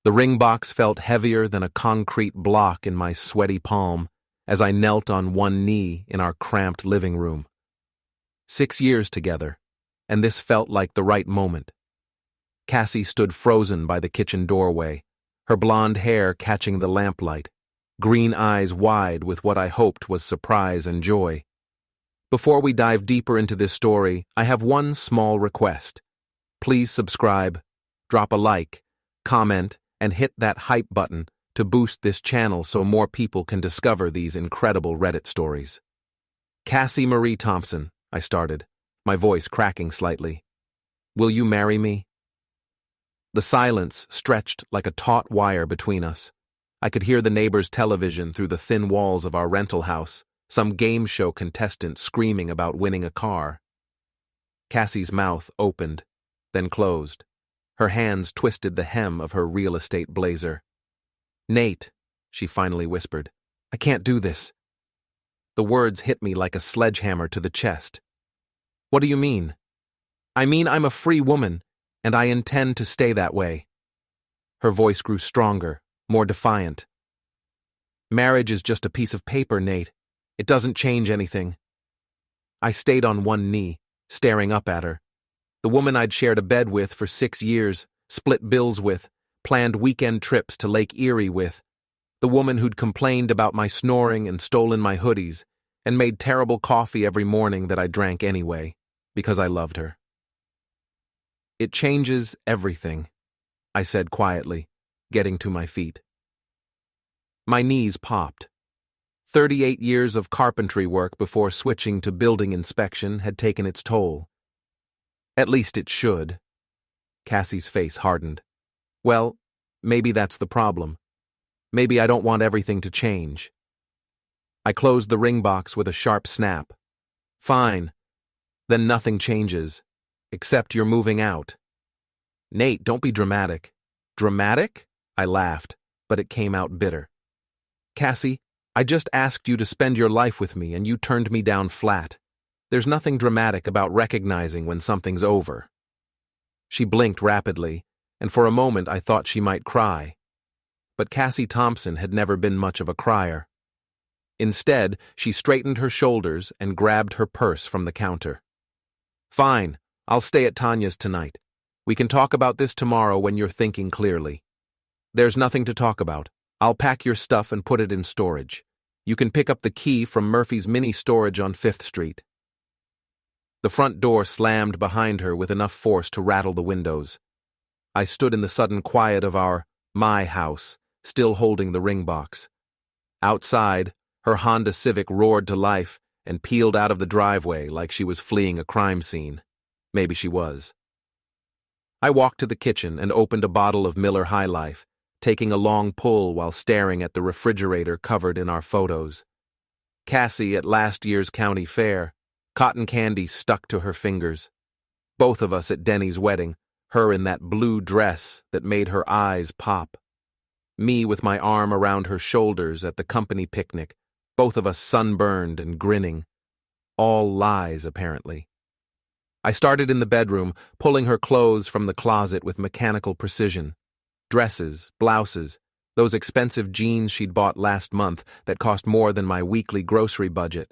The ring box felt heavier than a concrete block in my sweaty palm as I knelt on one knee in our cramped living room. 6 years together, and this felt like the right moment. Cassie stood frozen by the kitchen doorway, her blonde hair catching the lamplight, green eyes wide with what I hoped was surprise and joy. Before we dive deeper into this story, I have one small request. Please subscribe, drop a like, comment, and hit that hype button to boost this channel so more people can discover these incredible Reddit stories. Cassie Marie Thompson, I started, my voice cracking slightly. Will you marry me? The silence stretched like a taut wire between us. I could hear the neighbor's television through the thin walls of our rental house, some game show contestant screaming about winning a car. Cassie's mouth opened, then closed. Her hands twisted the hem of her real estate blazer. Nate, she finally whispered, I can't do this. The words hit me like a sledgehammer to the chest. What do you mean? I mean I'm a free woman, and I intend to stay that way. Her voice grew stronger, more defiant. Marriage is just a piece of paper, Nate. It doesn't change anything. I stayed on one knee, staring up at her. The woman I'd shared a bed with for 6 years, split bills with, planned weekend trips to Lake Erie with. The woman who'd complained about my snoring and stolen my hoodies, and made terrible coffee every morning that I drank anyway, because I loved her. It changes everything, I said quietly, getting to my feet. My knees popped. 38 years of carpentry work before switching to building inspection had taken its toll. At least it should. Cassie's face hardened. Well, maybe that's the problem. Maybe I don't want everything to change. I closed the ring box with a sharp snap. Fine. Then nothing changes. Except you're moving out. Nate, don't be dramatic. Dramatic? I laughed, but it came out bitter. Cassie, I just asked you to spend your life with me and you turned me down flat. There's nothing dramatic about recognizing when something's over. She blinked rapidly, and for a moment I thought she might cry. But Cassie Thompson had never been much of a crier. Instead, she straightened her shoulders and grabbed her purse from the counter. Fine, I'll stay at Tanya's tonight. We can talk about this tomorrow when you're thinking clearly. There's nothing to talk about. I'll pack your stuff and put it in storage. You can pick up the key from Murphy's mini storage on 5th Street. The front door slammed behind her with enough force to rattle the windows. I stood in the sudden quiet of my house, still holding the ring box. Outside, her Honda Civic roared to life and peeled out of the driveway like she was fleeing a crime scene. Maybe she was. I walked to the kitchen and opened a bottle of Miller High Life, taking a long pull while staring at the refrigerator covered in our photos. Cassie at last year's county fair, cotton candy stuck to her fingers. Both of us at Denny's wedding, her in that blue dress that made her eyes pop. Me with my arm around her shoulders at the company picnic, both of us sunburned and grinning. All lies, apparently. I started in the bedroom, pulling her clothes from the closet with mechanical precision. Dresses, blouses, those expensive jeans she'd bought last month that cost more than my weekly grocery budget.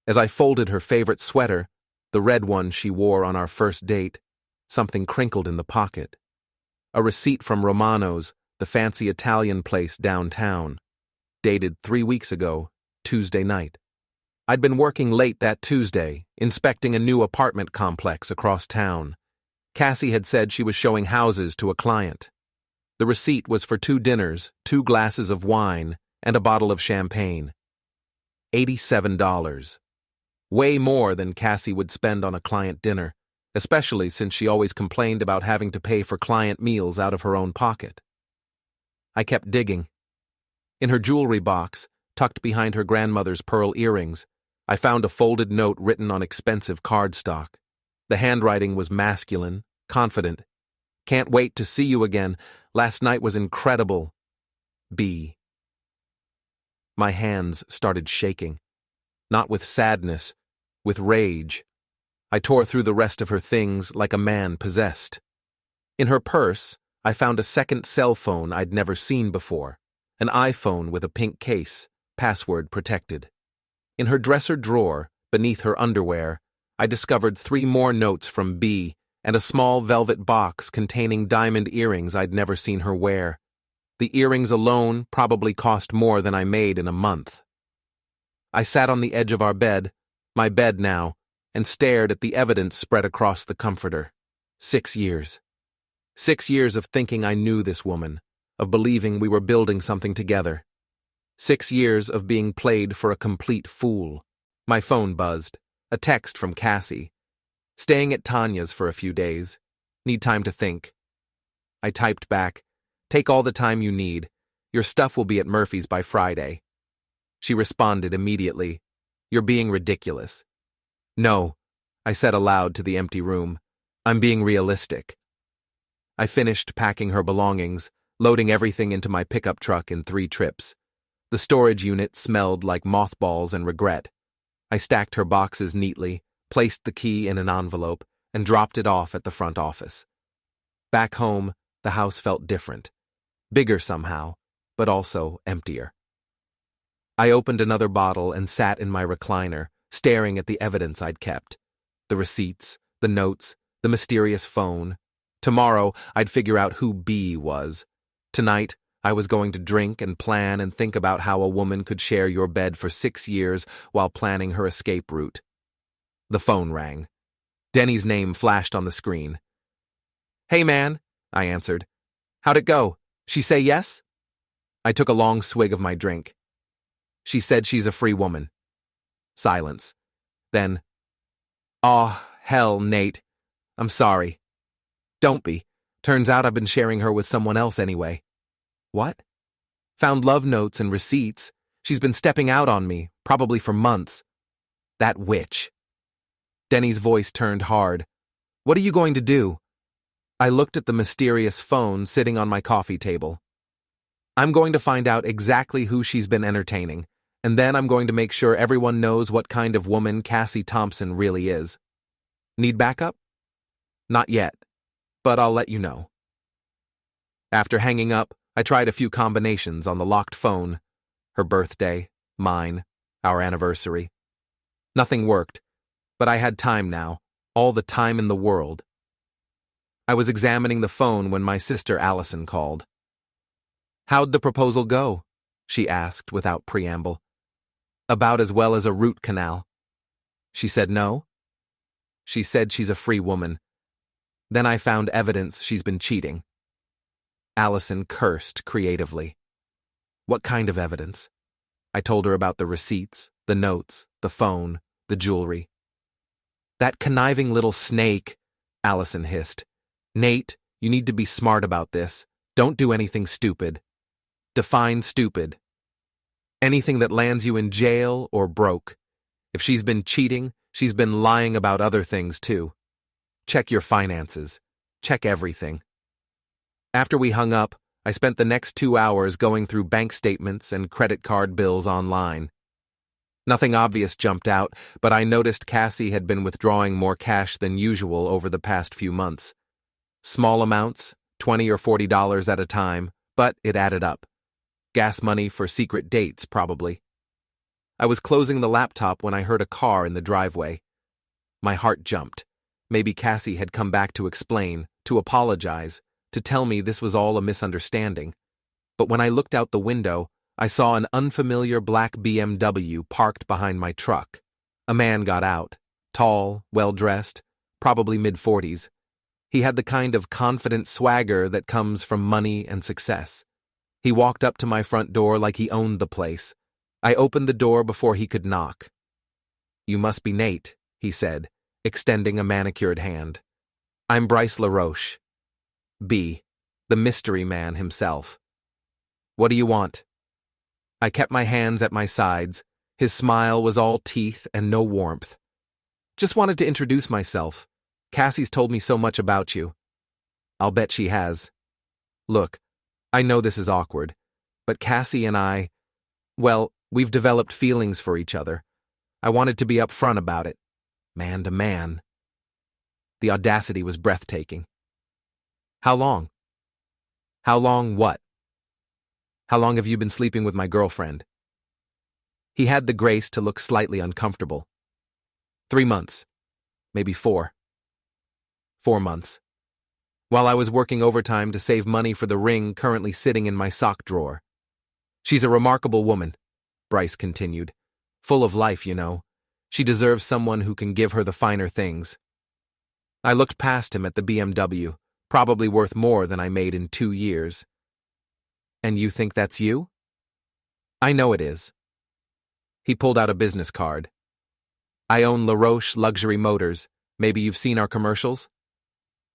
As I folded her favorite sweater, the red one she wore on our first date, something crinkled in the pocket. A receipt from Romano's, the fancy Italian place downtown, dated 3 weeks ago, Tuesday night. I'd been working late that Tuesday, inspecting a new apartment complex across town. Cassie had said she was showing houses to a client. The receipt was for 2 dinners, 2 glasses of wine, and a bottle of champagne. $87. Way more than Cassie would spend on a client dinner, especially since she always complained about having to pay for client meals out of her own pocket. I kept digging. In her jewelry box, tucked behind her grandmother's pearl earrings, I found a folded note written on expensive cardstock. The handwriting was masculine, confident. Can't wait to see you again. Last night was incredible. B. My hands started shaking. Not with sadness, with rage. I tore through the rest of her things like a man possessed. In her purse, I found a second cell phone I'd never seen before, an iPhone with a pink case, password protected. In her dresser drawer, beneath her underwear, I discovered 3 more notes from B and a small velvet box containing diamond earrings I'd never seen her wear. The earrings alone probably cost more than I made in a month. I sat on the edge of our bed, my bed now, and stared at the evidence spread across the comforter. 6 years. 6 years of thinking I knew this woman, of believing we were building something together. 6 years of being played for a complete fool. My phone buzzed. A text from Cassie. Staying at Tanya's for a few days. Need time to think. I typed back, take all the time you need. Your stuff will be at Murphy's by Friday. She responded immediately, you're being ridiculous. No, I said aloud to the empty room. I'm being realistic. I finished packing her belongings, loading everything into my pickup truck in 3 trips. The storage unit smelled like mothballs and regret. I stacked her boxes neatly, placed the key in an envelope, and dropped it off at the front office. Back home, the house felt different. Bigger somehow, but also emptier. I opened another bottle and sat in my recliner, staring at the evidence I'd kept. The receipts, the notes, the mysterious phone. Tomorrow, I'd figure out who B was. Tonight, I was going to drink and plan and think about how a woman could share your bed for 6 years while planning her escape route. The phone rang. Denny's name flashed on the screen. Hey, man, I answered. How'd it go? She say yes? I took a long swig of my drink. She said she's a free woman. Silence. Then, aw, hell, Nate. I'm sorry. Don't be. Turns out I've been sharing her with someone else anyway. What? Found love notes and receipts. She's been stepping out on me, probably for months. That witch. Denny's voice turned hard. What are you going to do? I looked at the mysterious phone sitting on my coffee table. I'm going to find out exactly who she's been entertaining, and then I'm going to make sure everyone knows what kind of woman Cassie Thompson really is. Need backup? Not yet, but I'll let you know. After hanging up, I tried a few combinations on the locked phone. Her birthday, mine, our anniversary. Nothing worked, but I had time now, all the time in the world. I was examining the phone when my sister Allison called. How'd the proposal go? She asked without preamble. About as well as a root canal. She said no? She said she's a free woman. Then I found evidence she's been cheating. Allison cursed creatively. What kind of evidence? I told her about the receipts, the notes, the phone, the jewelry. That conniving little snake, Allison hissed. Nate, you need to be smart about this. Don't do anything stupid. Define stupid. Anything that lands you in jail or broke. If she's been cheating, she's been lying about other things too. Check your finances. Check everything. After we hung up, I spent the next 2 hours going through bank statements and credit card bills online. Nothing obvious jumped out, but I noticed Cassie had been withdrawing more cash than usual over the past few months. Small amounts, $20 or $40 at a time, but it added up. Gas money for secret dates, probably. I was closing the laptop when I heard a car in the driveway. My heart jumped. Maybe Cassie had come back to explain, to apologize, to tell me this was all a misunderstanding. But when I looked out the window, I saw an unfamiliar black BMW parked behind my truck. A man got out, tall, well-dressed, probably mid-40s. He had the kind of confident swagger that comes from money and success. He walked up to my front door like he owned the place. I opened the door before he could knock. You must be Nate, he said, extending a manicured hand. I'm Bryce LaRoche. B, the mystery man himself. What do you want? I kept my hands at my sides. His smile was all teeth and no warmth. Just wanted to introduce myself. Cassie's told me so much about you. I'll bet she has. Look, I know this is awkward, but Cassie and I, well, we've developed feelings for each other. I wanted to be upfront about it. Man to man. The audacity was breathtaking. How long? How long what? How long have you been sleeping with my girlfriend? He had the grace to look slightly uncomfortable. 3 months. Maybe 4. 4 months. While I was working overtime to save money for the ring currently sitting in my sock drawer. She's a remarkable woman, Bryce continued. Full of life, you know. She deserves someone who can give her the finer things. I looked past him at the BMW, probably worth more than I made in 2 years. And you think that's you? I know it is. He pulled out a business card. I own LaRoche Luxury Motors. Maybe you've seen our commercials?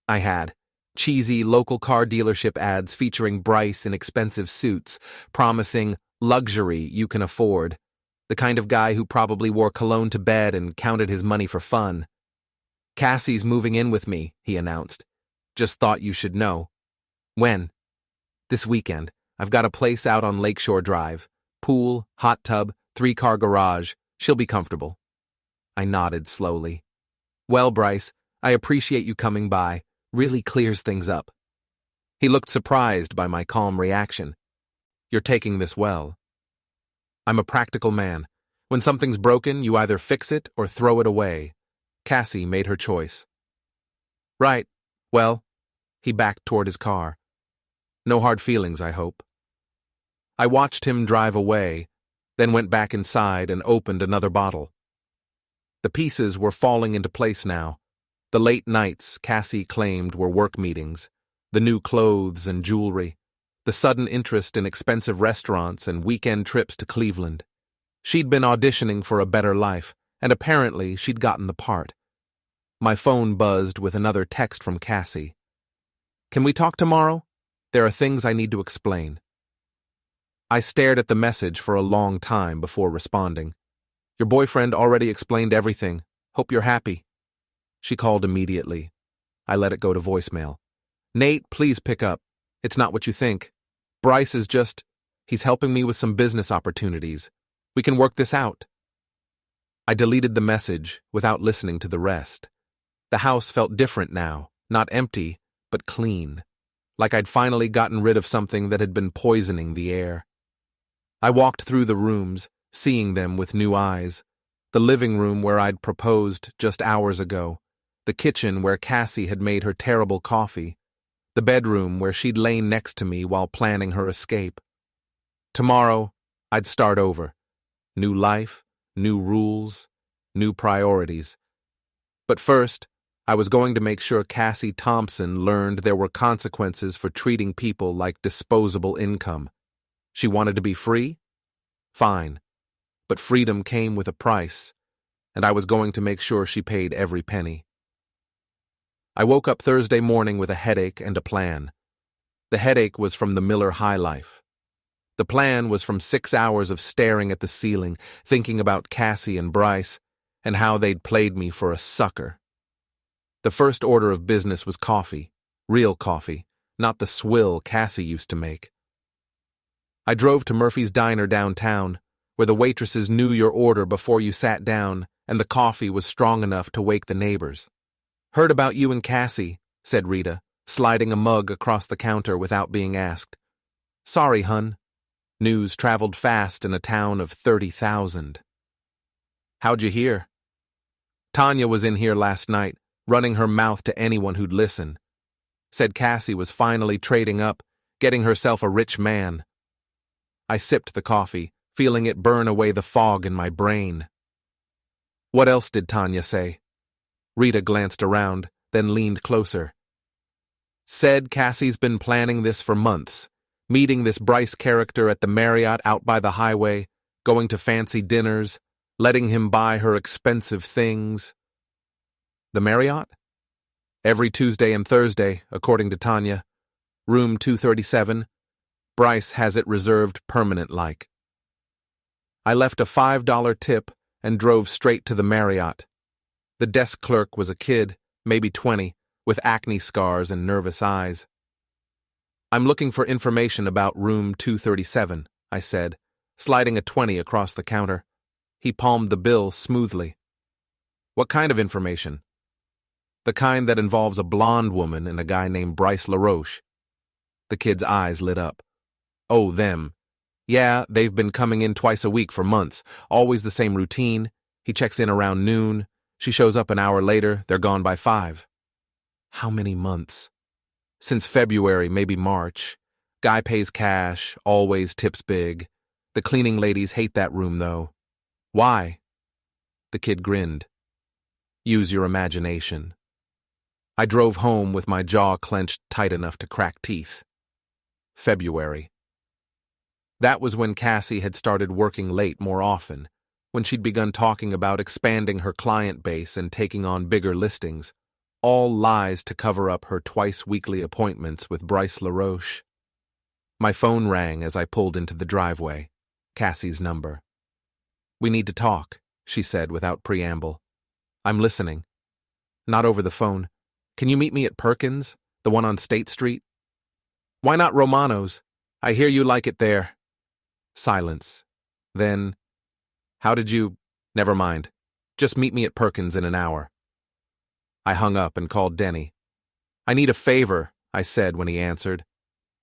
I had. Cheesy local car dealership ads featuring Bryce in expensive suits, promising luxury you can afford. The kind of guy who probably wore cologne to bed and counted his money for fun. Cassie's moving in with me, he announced. Just thought you should know. When? This weekend. I've got a place out on Lakeshore Drive. Pool, hot tub, 3-car garage. She'll be comfortable. I nodded slowly. Well, Bryce, I appreciate you coming by. Really clears things up. He looked surprised by my calm reaction. You're taking this well. I'm a practical man. When something's broken, you either fix it or throw it away. Cassie made her choice. Right. Well, he backed toward his car. No hard feelings, I hope. I watched him drive away, then went back inside and opened another bottle. The pieces were falling into place now. The late nights Cassie claimed were work meetings, the new clothes and jewelry, the sudden interest in expensive restaurants and weekend trips to Cleveland. She'd been auditioning for a better life, and apparently she'd gotten the part. My phone buzzed with another text from Cassie. Can we talk tomorrow? There are things I need to explain. I stared at the message for a long time before responding. Your boyfriend already explained everything. Hope you're happy. She called immediately. I let it go to voicemail. Nate, please pick up. It's not what you think. Bryce is just... He's helping me with some business opportunities. We can work this out. I deleted the message without listening to the rest. The house felt different now, not empty, but clean. Like I'd finally gotten rid of something that had been poisoning the air. I walked through the rooms, seeing them with new eyes. The living room where I'd proposed just hours ago. The kitchen where Cassie had made her terrible coffee. The bedroom where she'd lain next to me while planning her escape. Tomorrow, I'd start over. New life, new rules, new priorities. But first, I was going to make sure Cassie Thompson learned there were consequences for treating people like disposable income. She wanted to be free? Fine. But freedom came with a price, and I was going to make sure she paid every penny. I woke up Thursday morning with a headache and a plan. The headache was from the Miller High Life. The plan was from 6 hours of staring at the ceiling, thinking about Cassie and Bryce, and how they'd played me for a sucker. The first order of business was coffee, real coffee, not the swill Cassie used to make. I drove to Murphy's Diner downtown, where the waitresses knew your order before you sat down, and the coffee was strong enough to wake the neighbors. Heard about you and Cassie, said Rita, sliding a mug across the counter without being asked. Sorry, hun. News traveled fast in a town of 30,000. How'd you hear? Tanya was in here last night, running her mouth to anyone who'd listen. Said Cassie was finally trading up, getting herself a rich man. I sipped the coffee, feeling it burn away the fog in my brain. What else did Tanya say? Rita glanced around, then leaned closer. Said Cassie's been planning this for months, meeting this Bryce character at the Marriott out by the highway, going to fancy dinners, letting him buy her expensive things. The Marriott? Every Tuesday and Thursday, according to Tanya. Room 237. Bryce has it reserved permanent-like. I left a $5 tip and drove straight to the Marriott. The desk clerk was a kid, maybe 20, with acne scars and nervous eyes. I'm looking for information about room 237, I said, sliding a 20 across the counter. He palmed the bill smoothly. What kind of information? The kind that involves a blonde woman and a guy named Bryce LaRoche. The kid's eyes lit up. Oh, them. Yeah, they've been coming in twice a week for months, always the same routine. He checks in around noon. She shows up an hour later, they're gone by 5. How many months? Since February, maybe March. Guy pays cash, always tips big. The cleaning ladies hate that room, though. Why? The kid grinned. Use your imagination. I drove home with my jaw clenched tight enough to crack teeth. February. That was when Cassie had started working late more often, when she'd begun talking about expanding her client base and taking on bigger listings, all lies to cover up her twice-weekly appointments with Bryce LaRoche. My phone rang as I pulled into the driveway. Cassie's number. We need to talk, she said without preamble. I'm listening. Not over the phone. Can you meet me at Perkins, the one on State Street? Why not Romano's? I hear you like it there. Silence. Then, how did you... Never mind. Just meet me at Perkins in an hour. I hung up and called Denny. I need a favor, I said when he answered.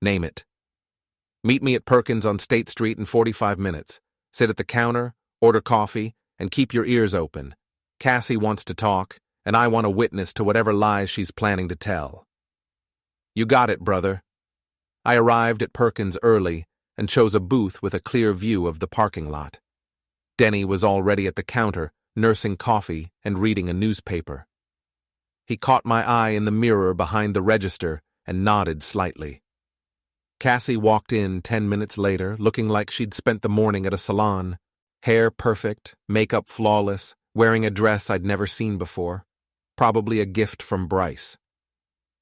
Name it. Meet me at Perkins on State Street in 45 minutes. Sit at the counter, order coffee, and keep your ears open. Cassie wants to talk, and I want a witness to whatever lies she's planning to tell. You got it, brother. I arrived at Perkins early and chose a booth with a clear view of the parking lot. Denny was already at the counter, nursing coffee and reading a newspaper. He caught my eye in the mirror behind the register and nodded slightly. Cassie walked in 10 minutes later, looking like she'd spent the morning at a salon. Hair perfect, makeup flawless, wearing a dress I'd never seen before. Probably a gift from Bryce.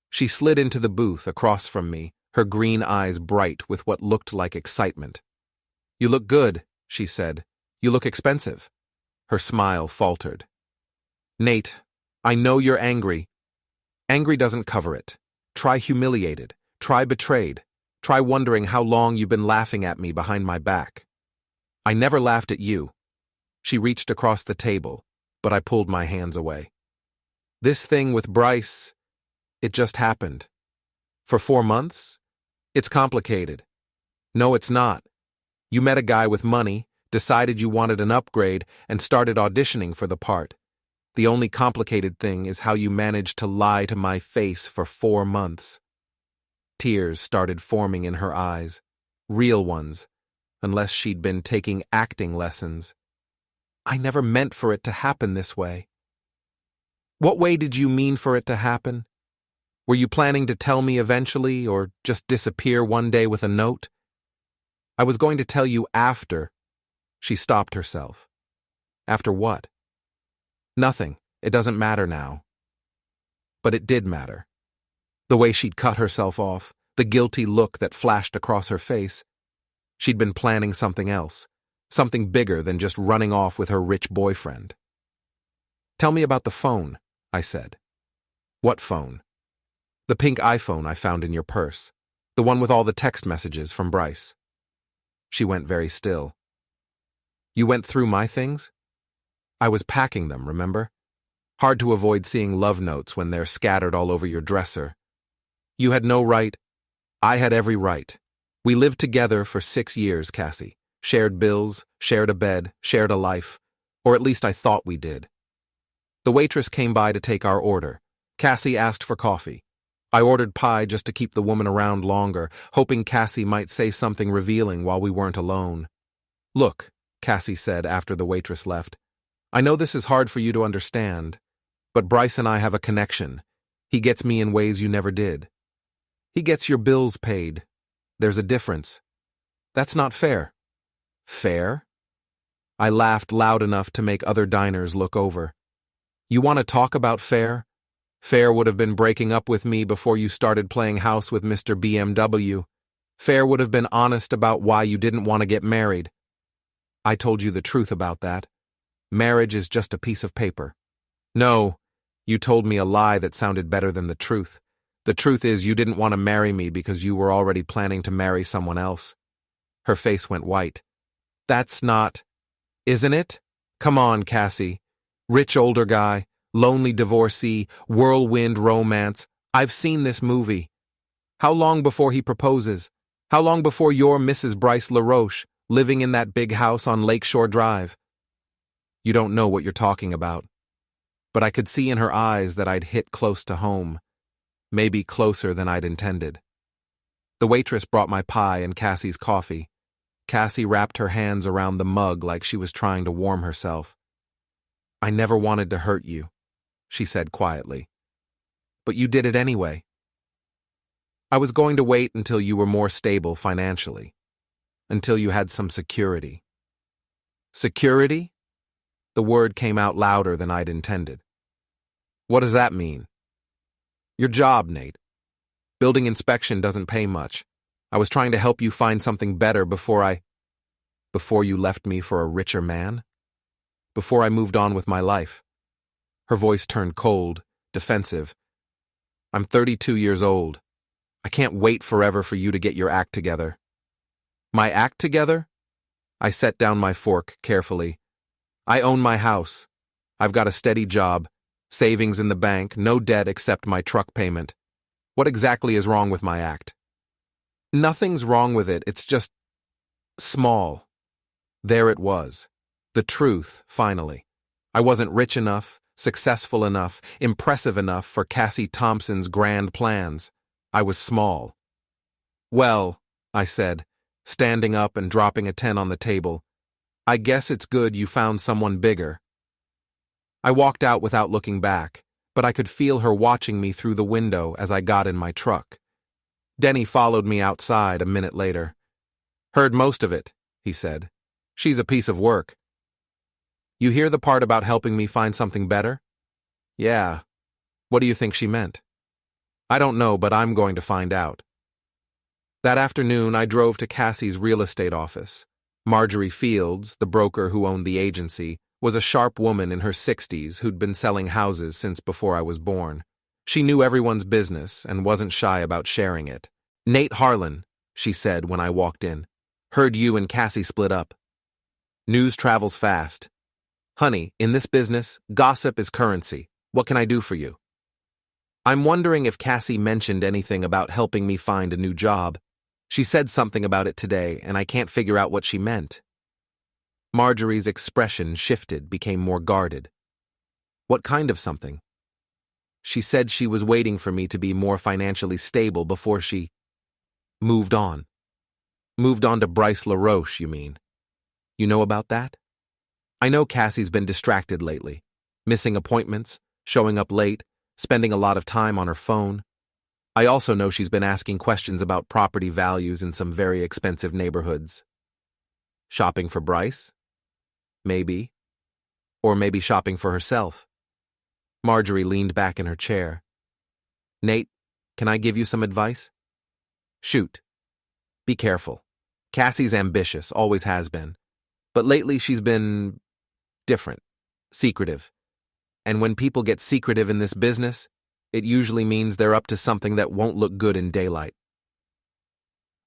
She slid into the booth across from me, her green eyes bright with what looked like excitement. You look good, she said. You look expensive. Her smile faltered. Nate, I know you're angry. Angry doesn't cover it. Try humiliated. Try betrayed. Try wondering how long you've been laughing at me behind my back. I never laughed at you. She reached across the table, but I pulled my hands away. This thing with Bryce, it just happened. For 4 months? It's complicated. No, it's not. You met a guy with money, decided you wanted an upgrade, and started auditioning for the part. The only complicated thing is how you managed to lie to my face for 4 months. Tears started forming in her eyes. Real ones, unless she'd been taking acting lessons. I never meant for it to happen this way. What way did you mean for it to happen? Were you planning to tell me eventually, or just disappear one day with a note? I was going to tell you after. She stopped herself. After what? Nothing. It doesn't matter now. But it did matter. The way she'd cut herself off, the guilty look that flashed across her face. She'd been planning something else, something bigger than just running off with her rich boyfriend. Tell me about the phone, I said. What phone? The pink iPhone I found in your purse, the one with all the text messages from Bryce. She went very still. You went through my things? I was packing them, remember? Hard to avoid seeing love notes when they're scattered all over your dresser. You had no right. I had every right. We lived together for 6 years, Cassie. Shared bills, shared a bed, shared a life. Or at least I thought we did. The waitress came by to take our order. Cassie asked for coffee. I ordered pie just to keep the woman around longer, hoping Cassie might say something revealing while we weren't alone. Look, Cassie said after the waitress left. I know this is hard for you to understand, but Bryce and I have a connection. He gets me in ways you never did. He gets your bills paid. There's a difference. That's not fair. Fair? I laughed loud enough to make other diners look over. You want to talk about fair? Fair would have been breaking up with me before you started playing house with Mr. BMW. Fair would have been honest about why you didn't want to get married. I told you the truth about that. Marriage is just a piece of paper. No, you told me a lie that sounded better than the truth. The truth is you didn't want to marry me because you were already planning to marry someone else. Her face went white. That's not... Isn't it? Come on, Cassie. Rich older guy, lonely divorcee, whirlwind romance. I've seen this movie. How long before he proposes? How long before you're Mrs. Bryce LaRoche, living in that big house on Lakeshore Drive? You don't know what you're talking about. But I could see in her eyes that I'd hit close to home, maybe closer than I'd intended. The waitress brought my pie and Cassie's coffee. Cassie wrapped her hands around the mug like she was trying to warm herself. I never wanted to hurt you, she said quietly. But you did it anyway. I was going to wait until you were more stable financially, until you had some security. Security? The word came out louder than I'd intended. What does that mean? Your job, Nate. Building inspection doesn't pay much. I was trying to help you find something better before you left me for a richer man? Before I moved on with my life. Her voice turned cold, defensive. I'm 32 years old. I can't wait forever for you to get your act together. My act together? I set down my fork carefully. I own my house. I've got a steady job, savings in the bank, no debt except my truck payment. What exactly is wrong with my act? Nothing's wrong with it, it's just small. There it was. The truth, finally. I wasn't rich enough, successful enough, impressive enough for Cassie Thompson's grand plans. I was small. Well, I said, standing up and dropping a 10 on the table, I guess it's good you found someone bigger. I walked out without looking back, but I could feel her watching me through the window as I got in my truck. Denny followed me outside a minute later. Heard most of it, he said. She's a piece of work. You hear the part about helping me find something better? Yeah. What do you think she meant? I don't know, but I'm going to find out. That afternoon, I drove to Cassie's real estate office. Marjorie Fields, the broker who owned the agency, was a sharp woman in her 60s who'd been selling houses since before I was born. She knew everyone's business and wasn't shy about sharing it. Nate Harlan, she said when I walked in. Heard you and Cassie split up. News travels fast. Honey, in this business, gossip is currency. What can I do for you? I'm wondering if Cassie mentioned anything about helping me find a new job. She said something about it today, and I can't figure out what she meant. Marjorie's expression shifted, became more guarded. What kind of something? She said she was waiting for me to be more financially stable before she moved on. Moved on to Bryce LaRoche, you mean? You know about that? I know Cassie's been distracted lately. Missing appointments, showing up late, spending a lot of time on her phone. I also know she's been asking questions about property values in some very expensive neighborhoods. Shopping for Bryce? Maybe. Or maybe shopping for herself. Marjorie leaned back in her chair. Nate, can I give you some advice? Shoot. Be careful. Cassie's ambitious, always has been. But lately she's been different, secretive. And when people get secretive in this business, it usually means they're up to something that won't look good in daylight.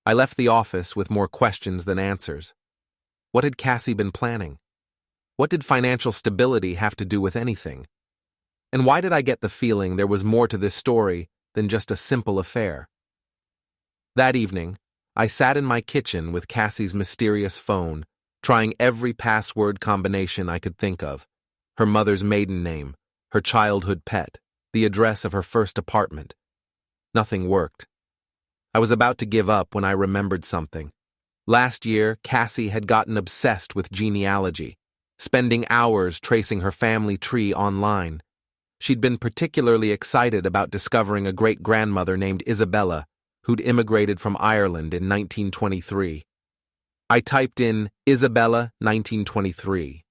I left the office with more questions than answers. What had Cassie been planning? What did financial stability have to do with anything? And why did I get the feeling there was more to this story than just a simple affair? That evening, I sat in my kitchen with Cassie's mysterious phone, trying every password combination I could think of. Her mother's maiden name, her childhood pet, the address of her first apartment. Nothing worked. I was about to give up when I remembered something. Last year, Cassie had gotten obsessed with genealogy, spending hours tracing her family tree online. She'd been particularly excited about discovering a great-grandmother named Isabella, who'd immigrated from Ireland in 1923. I typed in Isabella 1923.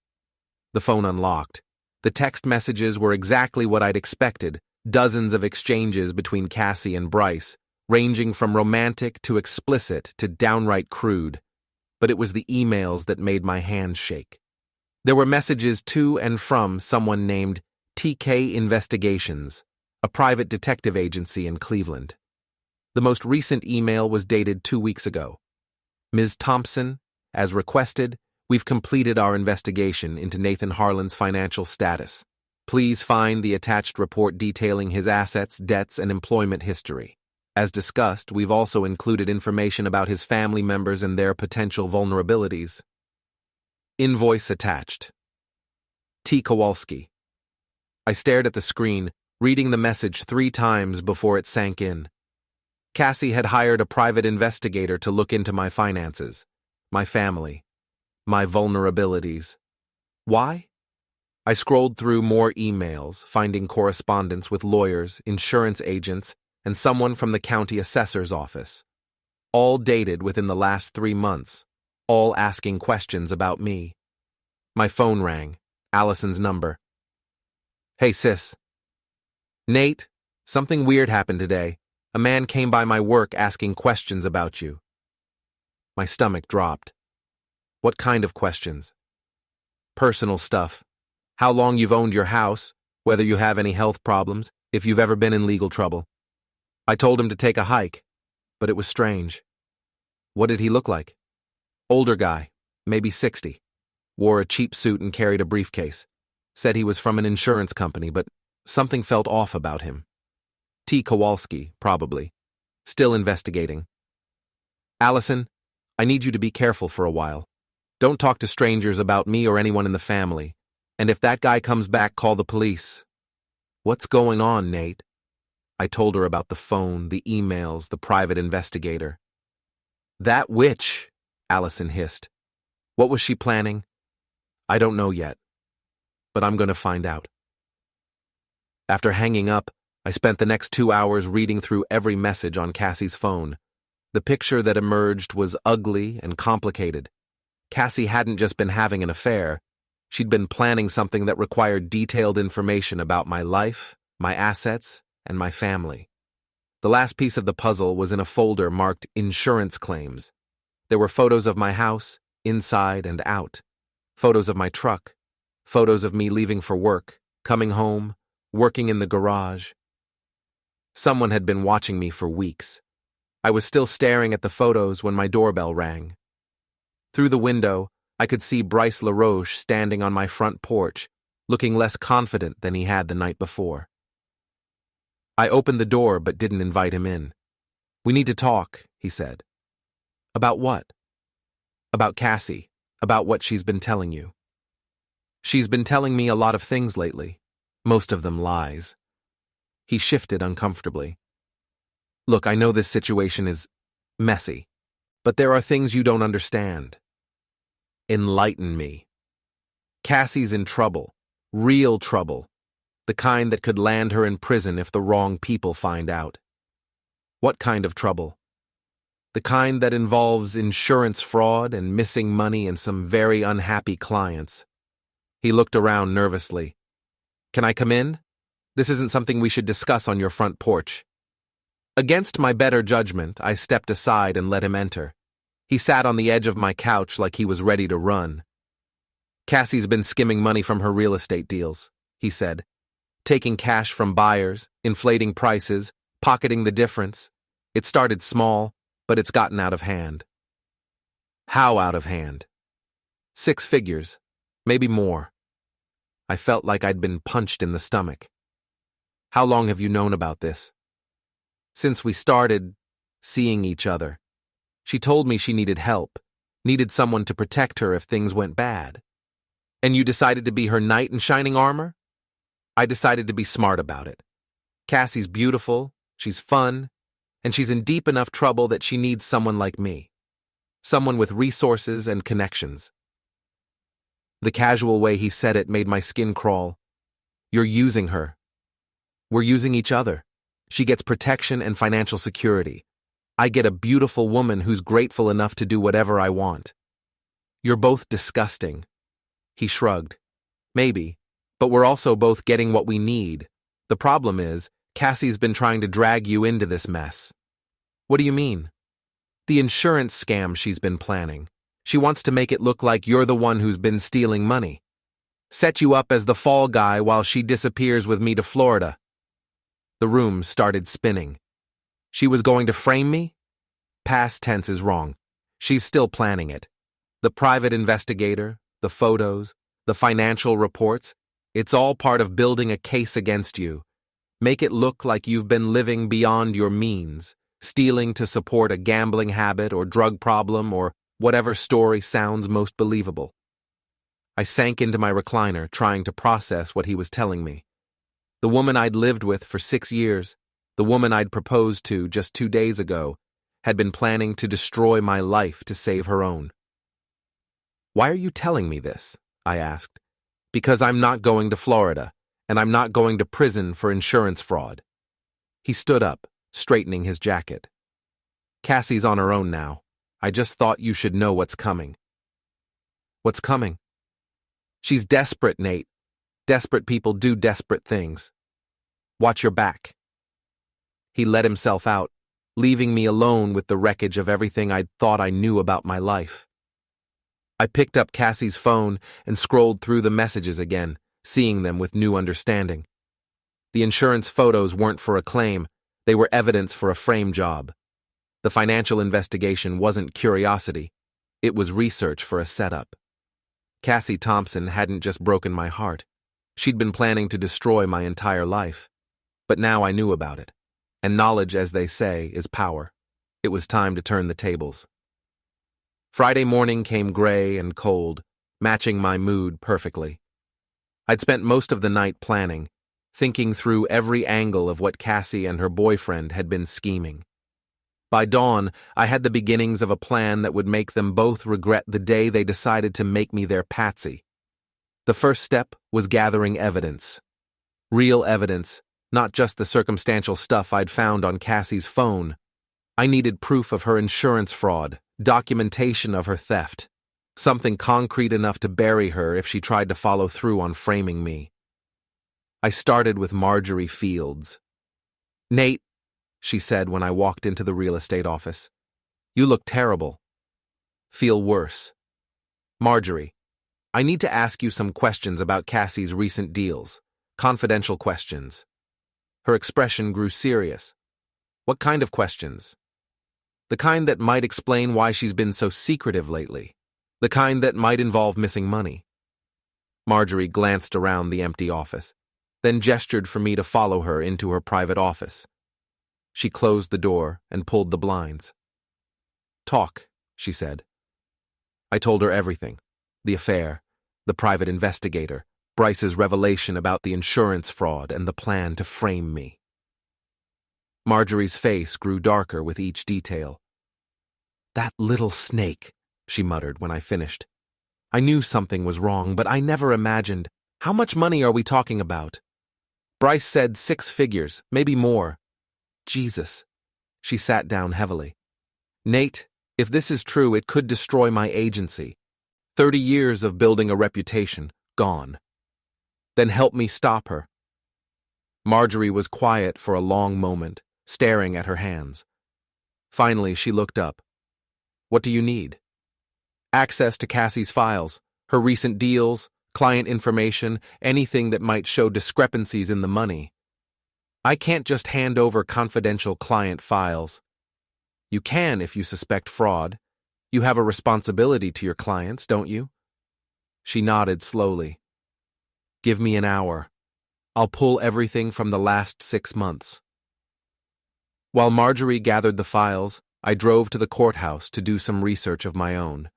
The phone unlocked. The text messages were exactly what I'd expected, dozens of exchanges between Cassie and Bryce, ranging from romantic to explicit to downright crude. But it was the emails that made my hand shake. There were messages to and from someone named TK Investigations, a private detective agency in Cleveland. The most recent email was dated 2 weeks ago. Ms. Thompson, as requested, we've completed our investigation into Nathan Harlan's financial status. Please find the attached report detailing his assets, debts, and employment history. As discussed, we've also included information about his family members and their potential vulnerabilities. Invoice attached. T. Kowalski. I stared at the screen, reading the message 3 times before it sank in. Cassie had hired a private investigator to look into my finances, my family, my vulnerabilities. Why? I scrolled through more emails, finding correspondence with lawyers, insurance agents, and someone from the county assessor's office. All dated within the last 3 months, all asking questions about me. My phone rang, Allison's number. Hey, sis. Nate, something weird happened today. A man came by my work asking questions about you. My stomach dropped. What kind of questions? Personal stuff. How long you've owned your house, whether you have any health problems, if you've ever been in legal trouble. I told him to take a hike, but it was strange. What did he look like? Older guy, maybe 60. Wore a cheap suit and carried a briefcase. Said he was from an insurance company, but something felt off about him. T. Kowalski, probably. Still investigating. Allison, I need you to be careful for a while. Don't talk to strangers about me or anyone in the family. And if that guy comes back, call the police. What's going on, Nate? I told her about the phone, the emails, the private investigator. That witch, Allison hissed. What was she planning? I don't know yet. But I'm going to find out. After hanging up, I spent the next 2 hours reading through every message on Cassie's phone. The picture that emerged was ugly and complicated. Cassie hadn't just been having an affair. She'd been planning something that required detailed information about my life, my assets, and my family. The last piece of the puzzle was in a folder marked insurance claims. There were photos of my house, inside and out. Photos of my truck. Photos of me leaving for work, coming home, working in the garage. Someone had been watching me for weeks. I was still staring at the photos when my doorbell rang. Through the window, I could see Bryce LaRoche standing on my front porch, looking less confident than he had the night before. I opened the door but didn't invite him in. We need to talk, he said. About what? About Cassie, about what she's been telling you. She's been telling me a lot of things lately, most of them lies. He shifted uncomfortably. Look, I know this situation is messy, but there are things you don't understand. Enlighten me. Cassie's in trouble, real trouble, the kind that could land her in prison if the wrong people find out. What kind of trouble? The kind that involves insurance fraud and missing money and some very unhappy clients. He looked around nervously. Can I come in? This isn't something we should discuss on your front porch. Against my better judgment, I stepped aside and let him enter. He sat on the edge of my couch like he was ready to run. Cassie's been skimming money from her real estate deals, he said. Taking cash from buyers, inflating prices, pocketing the difference. It started small, but it's gotten out of hand. How out of hand? 6 figures, maybe more. I felt like I'd been punched in the stomach. How long have you known about this? Since we started seeing each other. She told me she needed help, needed someone to protect her if things went bad. And you decided to be her knight in shining armor? I decided to be smart about it. Cassie's beautiful, she's fun, and she's in deep enough trouble that she needs someone like me. Someone with resources and connections. The casual way he said it made my skin crawl. You're using her. We're using each other. She gets protection and financial security. I get a beautiful woman who's grateful enough to do whatever I want. You're both disgusting. He shrugged. Maybe, but we're also both getting what we need. The problem is, Cassie's been trying to drag you into this mess. What do you mean? The insurance scam she's been planning. She wants to make it look like you're the one who's been stealing money. Set you up as the fall guy while she disappears with me to Florida. The room started spinning. She was going to frame me? Past tense is wrong. She's still planning it. The private investigator, the photos, the financial reports, it's all part of building a case against you. Make it look like you've been living beyond your means, stealing to support a gambling habit or drug problem or whatever story sounds most believable. I sank into my recliner, trying to process what he was telling me. The woman I'd lived with for 6 years, the woman I'd proposed to just 2 days ago, had been planning to destroy my life to save her own. "Why are you telling me this?" I asked. "Because I'm not going to Florida, and I'm not going to prison for insurance fraud." He stood up, straightening his jacket. "Cassie's on her own now. I just thought you should know what's coming." "What's coming?" "She's desperate, Nate. Desperate people do desperate things. Watch your back." He let himself out, leaving me alone with the wreckage of everything I'd thought I knew about my life. I picked up Cassie's phone and scrolled through the messages again, seeing them with new understanding. The insurance photos weren't for a claim, they were evidence for a frame job. The financial investigation wasn't curiosity, it was research for a setup. Cassie Thompson hadn't just broken my heart. She'd been planning to destroy my entire life. But now I knew about it. And knowledge, as they say, is power. It was time to turn the tables. Friday morning came gray and cold, matching my mood perfectly. I'd spent most of the night planning, thinking through every angle of what Cassie and her boyfriend had been scheming. By dawn, I had the beginnings of a plan that would make them both regret the day they decided to make me their patsy. The first step was gathering evidence. Real evidence, not just the circumstantial stuff I'd found on Cassie's phone. I needed proof of her insurance fraud, documentation of her theft, something concrete enough to bury her if she tried to follow through on framing me. I started with Marjorie Fields. "Nate," she said when I walked into the real estate office, "you look terrible." "Feel worse." "Marjorie, I need to ask you some questions about Cassie's recent deals, confidential questions." Her expression grew serious. "What kind of questions?" "The kind that might explain why she's been so secretive lately. The kind that might involve missing money." Marjorie glanced around the empty office, then gestured for me to follow her into her private office. She closed the door and pulled the blinds. "Talk," she said. I told her everything. The affair, the private investigator, Bryce's revelation about the insurance fraud, and the plan to frame me. Marjorie's face grew darker with each detail. "That little snake," she muttered when I finished. "I knew something was wrong, but I never imagined. How much money are we talking about?" "Bryce said 6 figures, maybe more." "Jesus." She sat down heavily. "Nate, if this is true, it could destroy my agency. 30 years of building a reputation, gone. Then help me stop her." Marjorie was quiet for a long moment, staring at her hands. Finally, she looked up. "What do you need?" "Access to Cassie's files, her recent deals, client information, anything that might show discrepancies in the money." "I can't just hand over confidential client files." "You can if you suspect fraud. You have a responsibility to your clients, don't you?" She nodded slowly. "Give me an hour. I'll pull everything from the last 6 months." While Marjorie gathered the files, I drove to the courthouse to do some research of my own.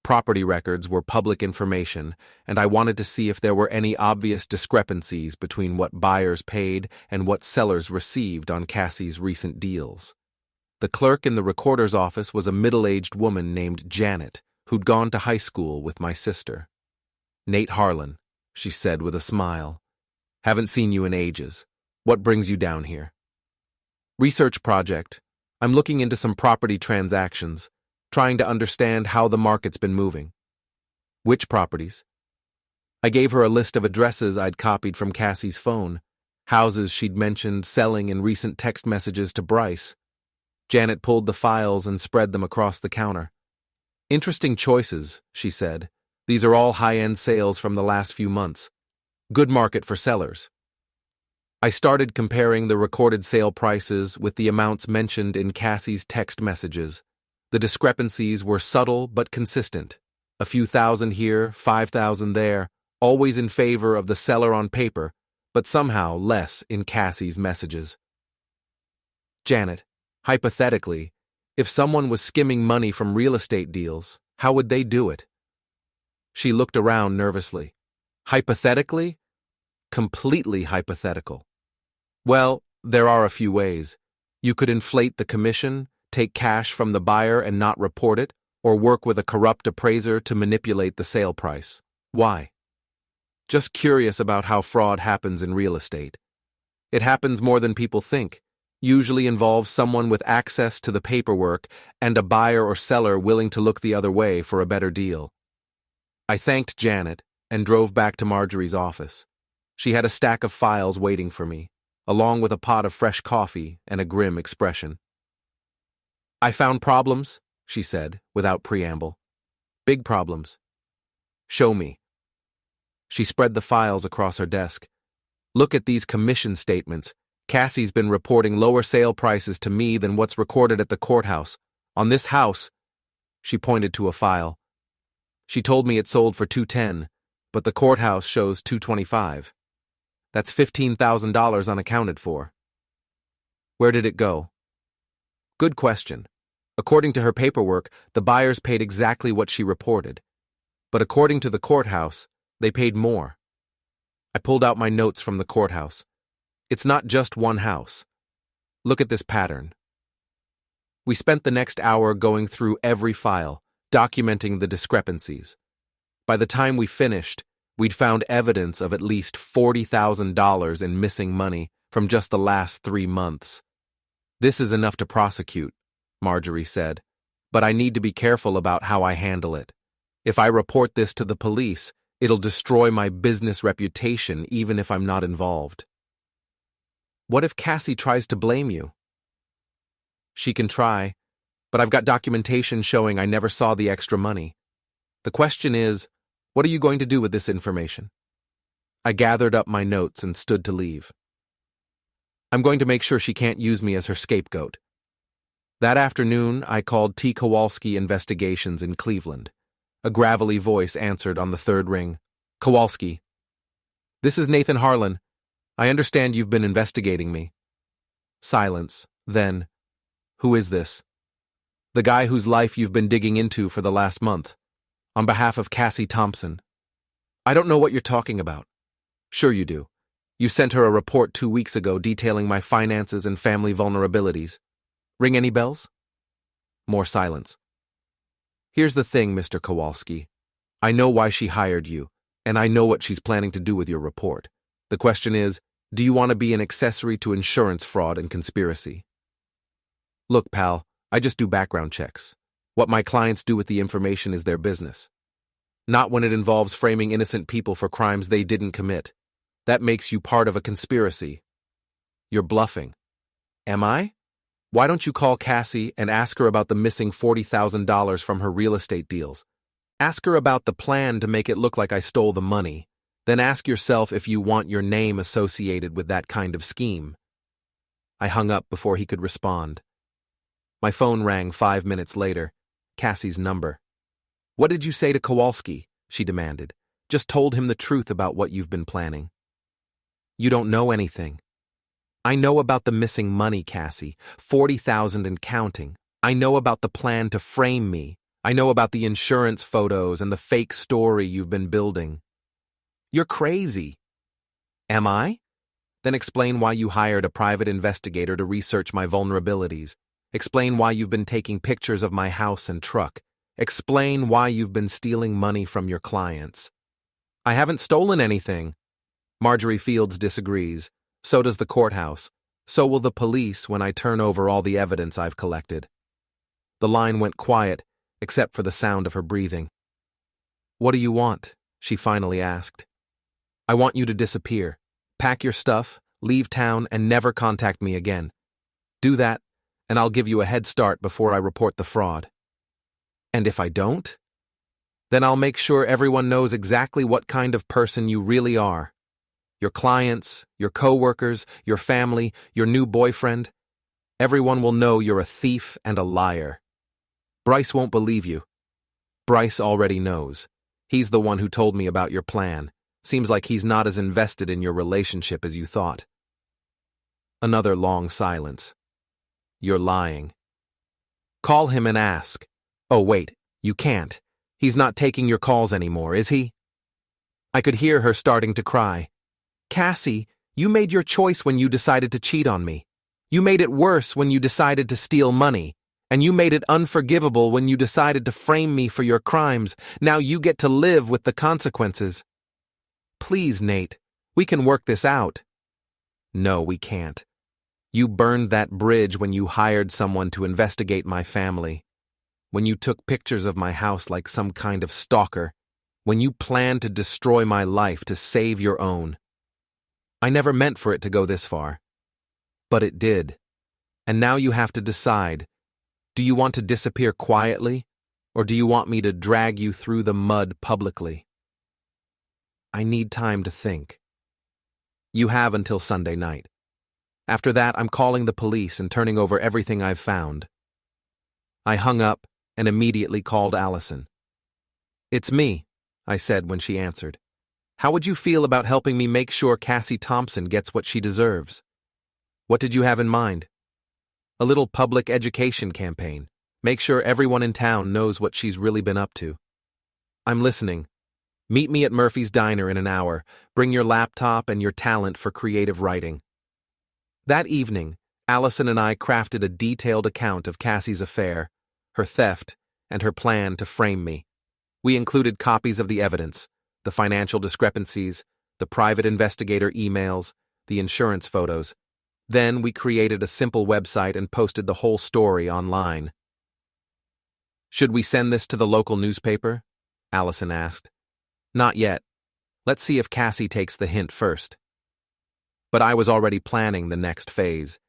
Property records were public information, and I wanted to see if there were any obvious discrepancies between what buyers paid and what sellers received on Cassie's recent deals. The clerk in the recorder's office was a middle-aged woman named Janet, who'd gone to high school with my sister. "Nate Harlan," she said with a smile. "Haven't seen you in ages. What brings you down here?" "Research project. I'm looking into some property transactions, trying to understand how the market's been moving." "Which properties?" I gave her a list of addresses I'd copied from Cassie's phone, houses she'd mentioned selling in recent text messages to Bryce. Janet pulled the files and spread them across the counter. "Interesting choices," she said. "These are all high-end sales from the last few months. Good market for sellers." I started comparing the recorded sale prices with the amounts mentioned in Cassie's text messages. The discrepancies were subtle but consistent. A few thousand here, 5,000 there, always in favor of the seller on paper, but somehow less in Cassie's messages. "Janet, Hypothetically, if someone was skimming money from real estate deals, how would they do it? She looked around nervously. Hypothetically? Completely hypothetical. Well, there are a few ways. You could inflate the commission, take cash from the buyer and not report it, or work with a corrupt appraiser to manipulate the sale price. Why? Just curious about how fraud happens in real estate. It happens more than people think. Usually involves someone with access to the paperwork and a buyer or seller willing to look the other way for a better deal. I thanked Janet and drove back to Marjorie's office. She had a stack of files waiting for me, along with a pot of fresh coffee and a grim expression. I found problems, she said, without preamble. Big problems. Show me. She spread the files across her desk. Look at these commission statements. Cassie's been reporting lower sale prices to me than what's recorded at the courthouse. On this house, she pointed to a file. She told me it sold for $210, but the courthouse shows $225. That's $15,000 unaccounted for. Where did it go? Good question. According to her paperwork, the buyers paid exactly what she reported. But according to the courthouse, they paid more. I pulled out my notes from the courthouse. It's not just one house. Look at this pattern. We spent the next hour going through every file, documenting the discrepancies. By the time we finished, we'd found evidence of at least $40,000 in missing money from just the last 3 months. This is enough to prosecute, Marjorie said, but I need to be careful about how I handle it. If I report this to the police, it'll destroy my business reputation even if I'm not involved. What if Cassie tries to blame you? She can try, but I've got documentation showing I never saw the extra money. The question is, what are you going to do with this information? I gathered up my notes and stood to leave. I'm going to make sure she can't use me as her scapegoat. That afternoon, I called T. Kowalski Investigations in Cleveland. A gravelly voice answered on the third ring. Kowalski. This is Nathan Harlan. I understand you've been investigating me. Silence. Then, who is this? The guy whose life you've been digging into for the last month. On behalf of Cassie Thompson. I don't know what you're talking about. Sure you do. You sent her a report 2 weeks ago detailing my finances and family vulnerabilities. Ring any bells? More silence. Here's the thing, Mr. Kowalski. I know why she hired you, and I know what she's planning to do with your report. The question is, do you want to be an accessory to insurance fraud and conspiracy? Look, pal, I just do background checks. What my clients do with the information is their business. Not when it involves framing innocent people for crimes they didn't commit. That makes you part of a conspiracy. You're bluffing. Am I? Why don't you call Cassie and ask her about the missing $40,000 from her real estate deals? Ask her about the plan to make it look like I stole the money. Then ask yourself if you want your name associated with that kind of scheme. I hung up before he could respond. My phone rang 5 minutes later. Cassie's number. What did you say to Kowalski? She demanded. Just told him the truth about what you've been planning. You don't know anything. I know about the missing money, Cassie. 40,000 and counting. I know about the plan to frame me. I know about the insurance photos and the fake story you've been building. You're crazy. Am I? Then explain why you hired a private investigator to research my vulnerabilities. Explain why you've been taking pictures of my house and truck. Explain why you've been stealing money from your clients. I haven't stolen anything. Marjorie Fields disagrees. So does the courthouse. So will the police when I turn over all the evidence I've collected. The line went quiet, except for the sound of her breathing. What do you want? She finally asked. I want you to disappear. Pack your stuff, leave town, and never contact me again. Do that, and I'll give you a head start before I report the fraud. And if I don't? Then I'll make sure everyone knows exactly what kind of person you really are. Your clients, your coworkers, your family, your new boyfriend. Everyone will know you're a thief and a liar. Bryce won't believe you. Bryce already knows. He's the one who told me about your plan. Seems like he's not as invested in your relationship as you thought. Another long silence. You're lying. Call him and ask. Oh, wait, you can't. He's not taking your calls anymore, is he? I could hear her starting to cry. Cassie, you made your choice when you decided to cheat on me. You made it worse when you decided to steal money. And you made it unforgivable when you decided to frame me for your crimes. Now you get to live with the consequences. Please, Nate, we can work this out. No, we can't. You burned that bridge when you hired someone to investigate my family. When you took pictures of my house like some kind of stalker. When you planned to destroy my life to save your own. I never meant for it to go this far. But it did. And now you have to decide. Do you want to disappear quietly, or do you want me to drag you through the mud publicly? I need time to think. You have until Sunday night. After that, I'm calling the police and turning over everything I've found. I hung up and immediately called Allison. It's me, I said when she answered. How would you feel about helping me make sure Cassie Thompson gets what she deserves? What did you have in mind? A little public education campaign. Make sure everyone in town knows what she's really been up to. I'm listening. Meet me at Murphy's Diner in an hour. Bring your laptop and your talent for creative writing. That evening, Allison and I crafted a detailed account of Cassie's affair, her theft, and her plan to frame me. We included copies of the evidence, the financial discrepancies, the private investigator emails, the insurance photos. Then we created a simple website and posted the whole story online. Should we send this to the local newspaper? Allison asked. Not yet. Let's see if Cassie takes the hint first. But I was already planning the next phase.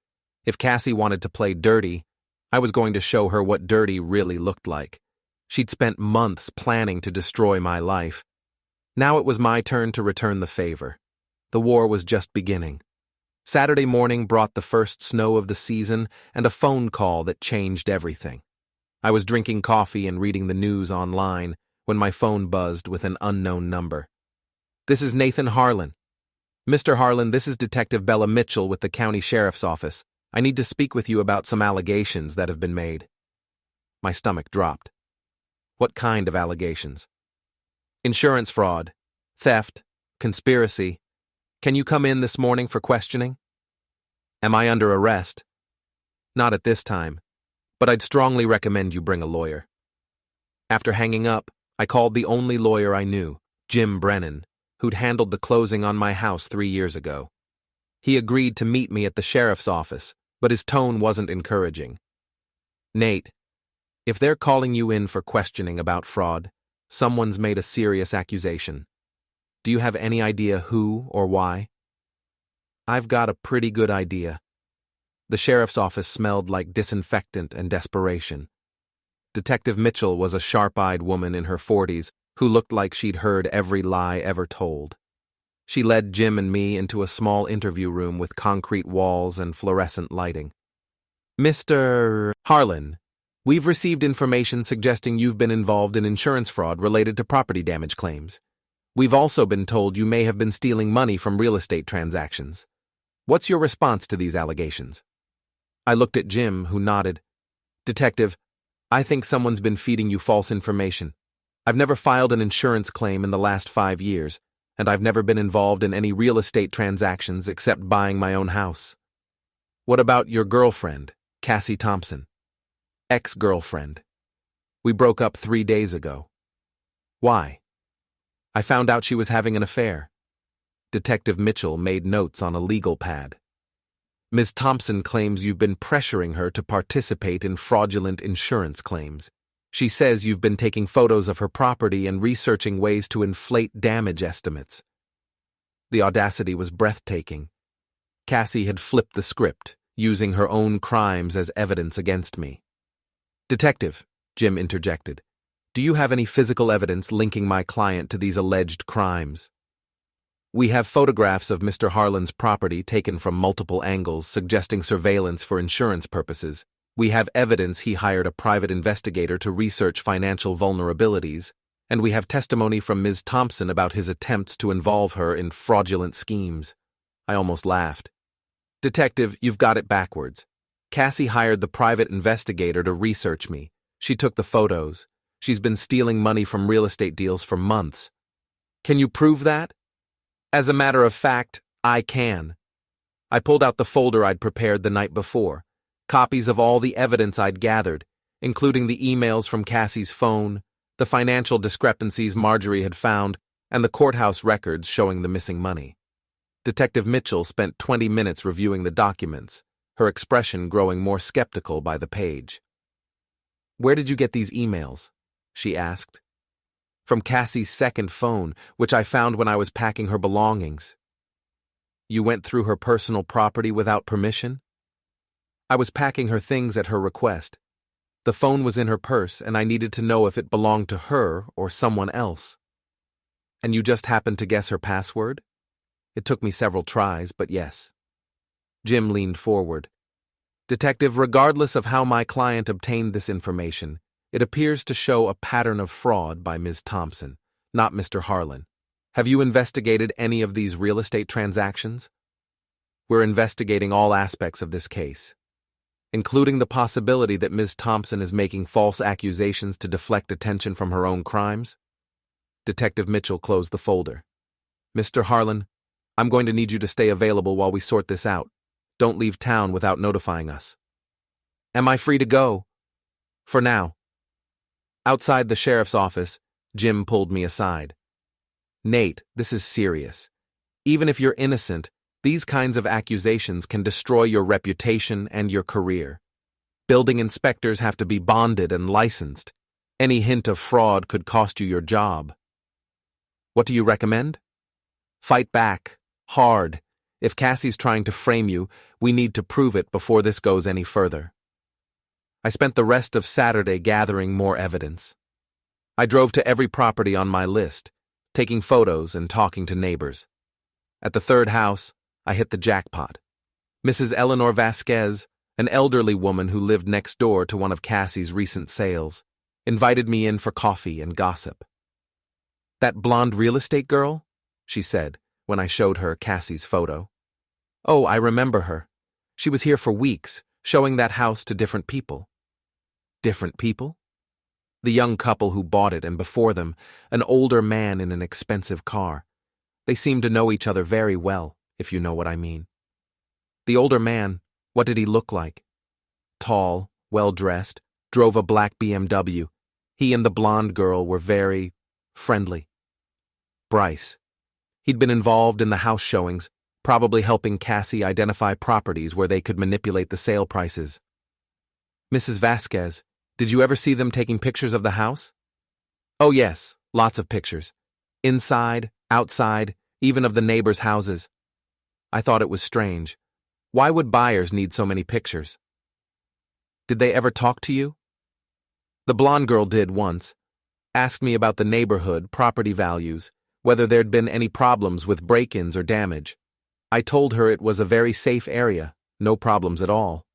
If Cassie wanted to play dirty, I was going to show her what dirty really looked like. She'd spent months planning to destroy my life. Now it was my turn to return the favor. The war was just beginning. Saturday morning brought the first snow of the season and a phone call that changed everything. I was drinking coffee and reading the news online when my phone buzzed with an unknown number. This is Nathan Harlan. Mr. Harlan, this is Detective Bella Mitchell with the County Sheriff's Office. I need to speak with you about some allegations that have been made. My stomach dropped. What kind of allegations? Insurance fraud, theft, conspiracy. Can you come in this morning for questioning? Am I under arrest? Not at this time, but I'd strongly recommend you bring a lawyer. After hanging up, I called the only lawyer I knew, Jim Brennan, who'd handled the closing on my house 3 years ago. He agreed to meet me at the sheriff's office, but his tone wasn't encouraging. Nate, if they're calling you in for questioning about fraud, someone's made a serious accusation. Do you have any idea who or why? I've got a pretty good idea. The sheriff's office smelled like disinfectant and desperation. Detective Mitchell was a sharp-eyed woman in her 40s who looked like she'd heard every lie ever told. She led Jim and me into a small interview room with concrete walls and fluorescent lighting. Mr. Harlan, we've received information suggesting you've been involved in insurance fraud related to property damage claims. We've also been told you may have been stealing money from real estate transactions. What's your response to these allegations? I looked at Jim, who nodded. Detective, I think someone's been feeding you false information. I've never filed an insurance claim in the last 5 years, and I've never been involved in any real estate transactions except buying my own house. What about your girlfriend, Cassie Thompson? Ex-girlfriend. We broke up 3 days ago. Why? I found out she was having an affair. Detective Mitchell made notes on a legal pad. Ms. Thompson claims you've been pressuring her to participate in fraudulent insurance claims. She says you've been taking photos of her property and researching ways to inflate damage estimates. The audacity was breathtaking. Cassie had flipped the script, using her own crimes as evidence against me. Detective, Jim interjected, do you have any physical evidence linking my client to these alleged crimes? We have photographs of Mr. Harlan's property taken from multiple angles suggesting surveillance for insurance purposes. We have evidence he hired a private investigator to research financial vulnerabilities, and we have testimony from Ms. Thompson about his attempts to involve her in fraudulent schemes. I almost laughed. Detective, you've got it backwards. Cassie hired the private investigator to research me. She took the photos. She's been stealing money from real estate deals for months. Can you prove that? As a matter of fact, I can. I pulled out the folder I'd prepared the night before, copies of all the evidence I'd gathered, including the emails from Cassie's phone, the financial discrepancies Marjorie had found, and the courthouse records showing the missing money. Detective Mitchell spent 20 minutes reviewing the documents, her expression growing more skeptical by the page. "Where did you get these emails?" she asked. "From Cassie's second phone, which I found when I was packing her belongings." "You went through her personal property without permission?" "I was packing her things at her request. The phone was in her purse, and I needed to know if it belonged to her or someone else." "And you just happened to guess her password?" "It took me several tries, but yes." Jim leaned forward. "Detective, regardless of how my client obtained this information, it appears to show a pattern of fraud by Ms. Thompson, not Mr. Harlan. Have you investigated any of these real estate transactions?" "We're investigating all aspects of this case, including the possibility that Ms. Thompson is making false accusations to deflect attention from her own crimes." Detective Mitchell closed the folder. "Mr. Harlan, I'm going to need you to stay available while we sort this out. Don't leave town without notifying us." "Am I free to go?" "For now." Outside the sheriff's office, Jim pulled me aside. "Nate, this is serious. Even if you're innocent, these kinds of accusations can destroy your reputation and your career. Building inspectors have to be bonded and licensed. Any hint of fraud could cost you your job." "What do you recommend?" "Fight back. Hard. If Cassie's trying to frame you, we need to prove it before this goes any further." I spent the rest of Saturday gathering more evidence. I drove to every property on my list, taking photos and talking to neighbors. At the third house, I hit the jackpot. Mrs. Eleanor Vasquez, an elderly woman who lived next door to one of Cassie's recent sales, invited me in for coffee and gossip. "That blonde real estate girl?" she said when I showed her Cassie's photo. "Oh, I remember her. She was here for weeks, showing that house to different people." "Different people?" "The young couple who bought it, and before them, an older man in an expensive car. They seemed to know each other very well, if you know what I mean." "The older man, what did he look like?" "Tall, well-dressed, drove a black BMW. He and the blonde girl were very friendly." "Bryce. He'd been involved in the house showings, probably helping Cassie identify properties where they could manipulate the sale prices." "Mrs. Vasquez, did you ever see them taking pictures of the house?" "Oh yes, lots of pictures. Inside, outside, even of the neighbors' houses. I thought it was strange. Why would buyers need so many pictures?" "Did they ever talk to you?" "The blonde girl did once. Asked me about the neighborhood, property values, whether there'd been any problems with break-ins or damage. I told her it was a very safe area, no problems at all."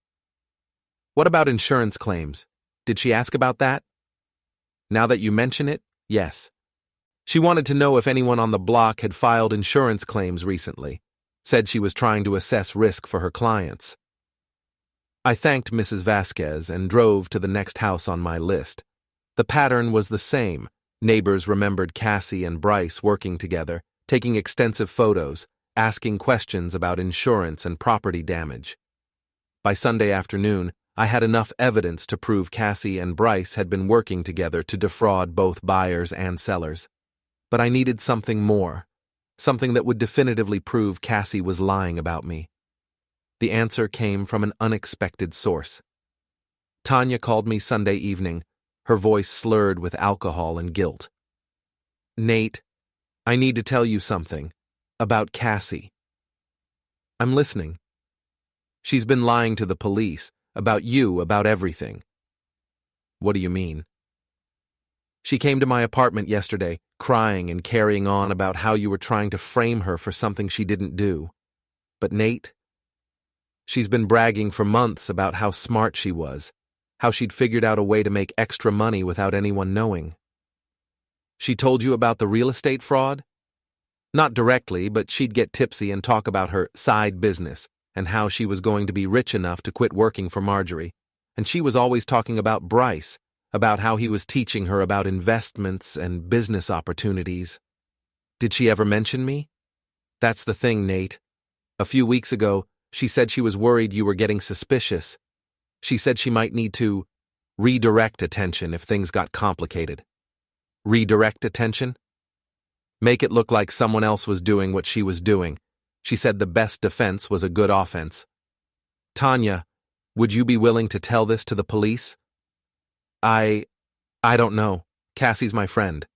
"What about insurance claims? Did she ask about that?" "Now that you mention it, yes. She wanted to know if anyone on the block had filed insurance claims recently. Said she was trying to assess risk for her clients." I thanked Mrs. Vasquez and drove to the next house on my list. The pattern was the same. Neighbors remembered Cassie and Bryce working together, taking extensive photos, asking questions about insurance and property damage. By Sunday afternoon, I had enough evidence to prove Cassie and Bryce had been working together to defraud both buyers and sellers. But I needed something more, something that would definitively prove Cassie was lying about me. The answer came from an unexpected source. Tanya called me Sunday evening, her voice slurred with alcohol and guilt. "Nate, I need to tell you something. About Cassie." "I'm listening." "She's been lying to the police, about you, about everything." "What do you mean?" "She came to my apartment yesterday, crying and carrying on about how you were trying to frame her for something she didn't do. But Nate, she's been bragging for months about how smart she was, how she'd figured out a way to make extra money without anyone knowing." "She told you about the real estate fraud?" "Not directly, but she'd get tipsy and talk about her side business, and how she was going to be rich enough to quit working for Marjorie, and she was always talking about Bryce, about how he was teaching her about investments and business opportunities. Did she ever mention me? That's the thing, Nate. A few weeks ago, she said she was worried you were getting suspicious. She said she might need to redirect attention if things got complicated. Redirect attention? Make it look like someone else was doing what she was doing. She said the best defense was a good offense. Tanya, would you be willing to tell this to the police? I don't know. Cassie's my friend.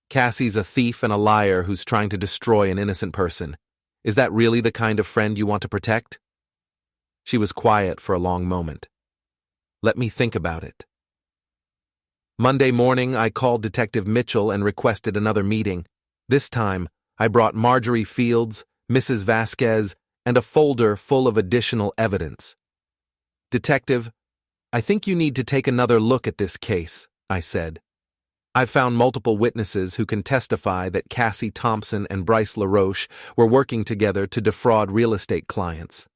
Cassie's a thief and a liar who's trying to destroy an innocent person. Is that really the kind of friend you want to protect? She was quiet for a long moment. Let me think about it. Monday morning, I called Detective Mitchell and requested another meeting. This time, I brought Marjorie Fields, Mrs. Vasquez, and a folder full of additional evidence. Detective, I think you need to take another look at this case, I said. I've found multiple witnesses who can testify that Cassie Thompson and Bryce LaRoche were working together to defraud real estate clients.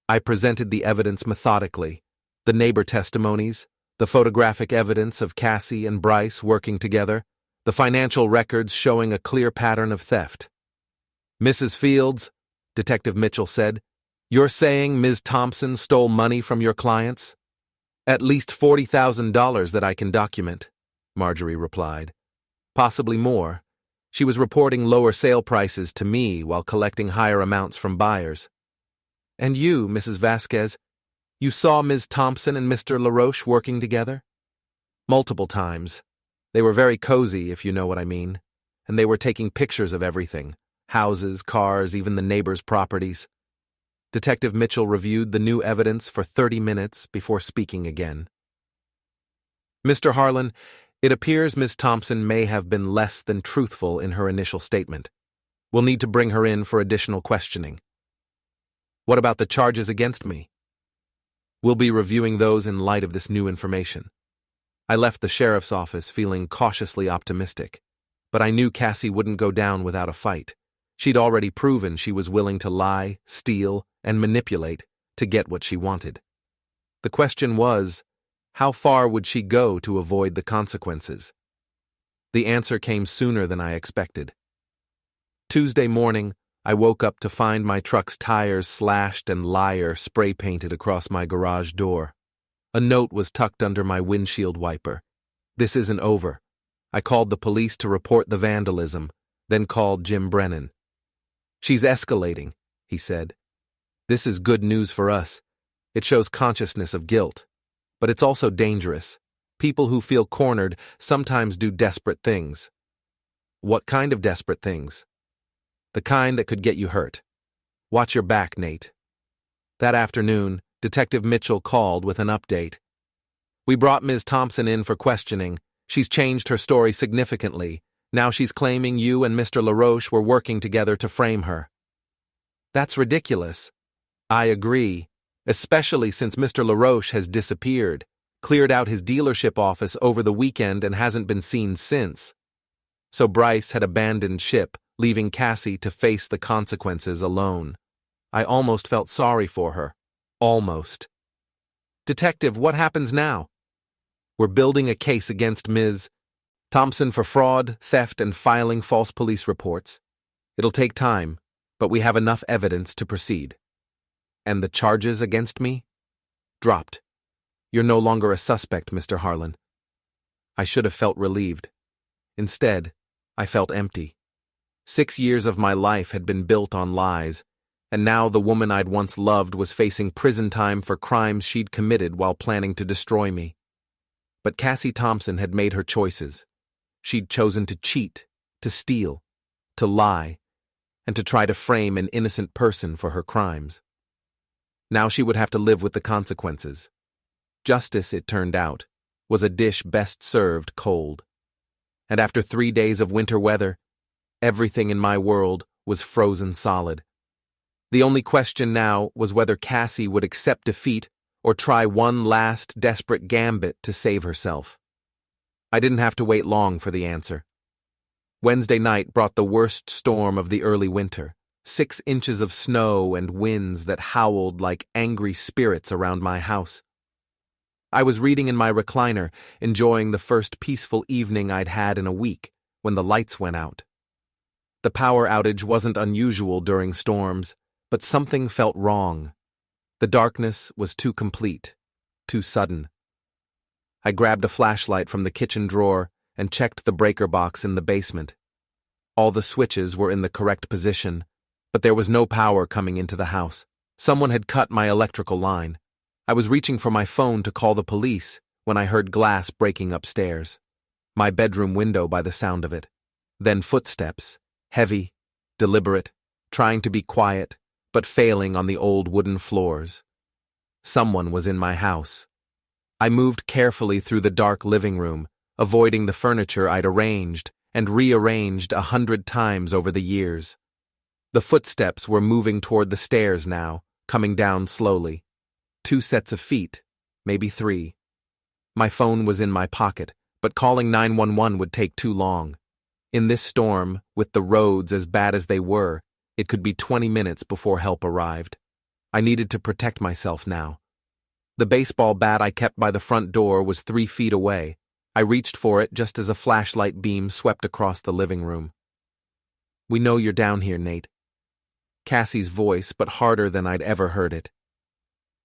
I presented the evidence methodically, the neighbor testimonies, the photographic evidence of Cassie and Bryce working together, the financial records showing a clear pattern of theft. Mrs. Fields, Detective Mitchell said, you're saying Ms. Thompson stole money from your clients? At least $40,000 that I can document, Marjorie replied. Possibly more. She was reporting lower sale prices to me while collecting higher amounts from buyers. And you, Mrs. Vasquez, you saw Ms. Thompson and Mr. LaRoche working together? Multiple times. They were very cozy, if you know what I mean, and they were taking pictures of everything, houses, cars, even the neighbors' properties. Detective Mitchell reviewed the new evidence for 30 minutes before speaking again. Mr. Harlan, it appears Ms. Thompson may have been less than truthful in her initial statement. We'll need to bring her in for additional questioning. What about the charges against me? We'll be reviewing those in light of this new information. I left the sheriff's office feeling cautiously optimistic, but I knew Cassie wouldn't go down without a fight. She'd already proven she was willing to lie, steal, and manipulate to get what she wanted. The question was, how far would she go to avoid the consequences? The answer came sooner than I expected. Tuesday morning, I woke up to find my truck's tires slashed and liar spray-painted across my garage door. A note was tucked under my windshield wiper. This isn't over. I called the police to report the vandalism, then called Jim Brennan. She's escalating, he said. This is good news for us. It shows consciousness of guilt. But it's also dangerous. People who feel cornered sometimes do desperate things. What kind of desperate things? The kind that could get you hurt. Watch your back, Nate. That afternoon, Detective Mitchell called with an update. We brought Ms. Thompson in for questioning. She's changed her story significantly. Now she's claiming you and Mr. LaRoche were working together to frame her. That's ridiculous. I agree, especially since Mr. LaRoche has disappeared, cleared out his dealership office over the weekend and hasn't been seen since. So Bryce had abandoned ship, leaving Cassie to face the consequences alone. I almost felt sorry for her. Almost. Detective, what happens now? We're building a case against Ms. Thompson for fraud, theft, and filing false police reports. It'll take time, but we have enough evidence to proceed. And the charges against me? Dropped. You're no longer a suspect, Mr. Harlan. I should have felt relieved. Instead, I felt empty. 6 years of my life had been built on lies, and now the woman I'd once loved was facing prison time for crimes she'd committed while planning to destroy me. But Cassie Thompson had made her choices. She'd chosen to cheat, to steal, to lie, and to try to frame an innocent person for her crimes. Now she would have to live with the consequences. Justice, it turned out, was a dish best served cold. And after 3 days of winter weather, everything in my world was frozen solid. The only question now was whether Cassie would accept defeat or try one last desperate gambit to save herself. I didn't have to wait long for the answer. Wednesday night brought the worst storm of the early winter. 6 inches of snow and winds that howled like angry spirits around my house. I was reading in my recliner, enjoying the first peaceful evening I'd had in a week, when the lights went out. The power outage wasn't unusual during storms, but something felt wrong. The darkness was too complete, too sudden. I grabbed a flashlight from the kitchen drawer and checked the breaker box in the basement. All the switches were in the correct position, but there was no power coming into the house. Someone had cut my electrical line. I was reaching for my phone to call the police when I heard glass breaking upstairs. My bedroom window by the sound of it. Then footsteps, heavy, deliberate, trying to be quiet, but failing on the old wooden floors. Someone was in my house. I moved carefully through the dark living room, avoiding the furniture I'd arranged and rearranged 100 times over the years. The footsteps were moving toward the stairs now, coming down slowly. 2 sets of feet, maybe 3. My phone was in my pocket, but calling 911 would take too long. In this storm, with the roads as bad as they were, it could be 20 minutes before help arrived. I needed to protect myself now. The baseball bat I kept by the front door was 3 feet away. I reached for it just as a flashlight beam swept across the living room. "We know you're down here, Nate." Cassie's voice, but harder than I'd ever heard it.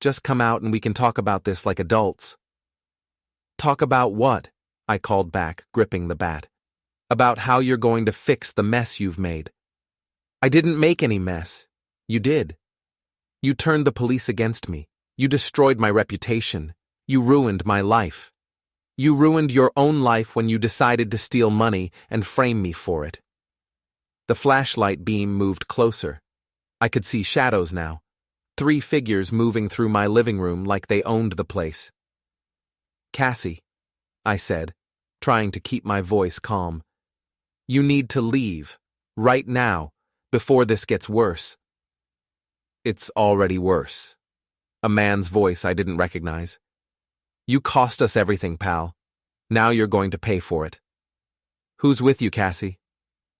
"Just come out and we can talk about this like adults." "Talk about what?" I called back, gripping the bat. "About how you're going to fix the mess you've made." "I didn't make any mess. You did. You turned the police against me. You destroyed my reputation. You ruined my life. You ruined your own life when you decided to steal money and frame me for it." The flashlight beam moved closer. I could see shadows now. 3 figures moving through my living room like they owned the place. "Cassie," I said, trying to keep my voice calm. "You need to leave, right now, before this gets worse." "It's already worse." A man's voice I didn't recognize. "You cost us everything, pal. Now you're going to pay for it." "Who's with you, Cassie?"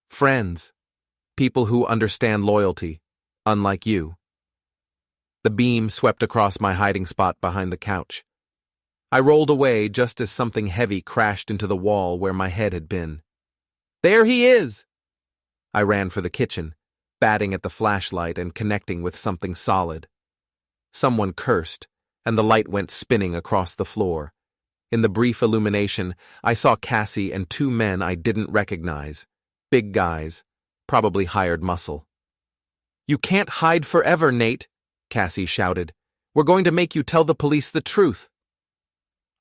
"Friends. People who understand loyalty, unlike you." The beam swept across my hiding spot behind the couch. I rolled away just as something heavy crashed into the wall where my head had been. "There he is!" I ran for the kitchen, batting at the flashlight and connecting with something solid. Someone cursed, and the light went spinning across the floor. In the brief illumination, I saw Cassie and 2 men I didn't recognize. Big guys, probably hired muscle. "You can't hide forever, Nate," Cassie shouted. "We're going to make you tell the police the truth."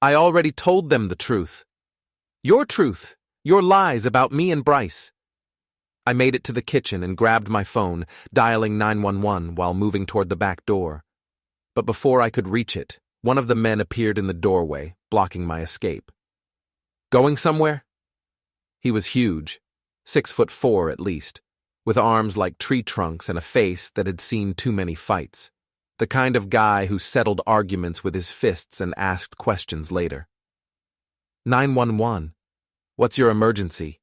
"I already told them the truth. Your truth, your lies about me and Bryce." I made it to the kitchen and grabbed my phone, dialing 911 while moving toward the back door. But before I could reach it, one of the men appeared in the doorway, blocking my escape. "Going somewhere?" He was huge, 6'4" at least, with arms like tree trunks and a face that had seen too many fights. The kind of guy who settled arguments with his fists and asked questions later. 911. What's your emergency?"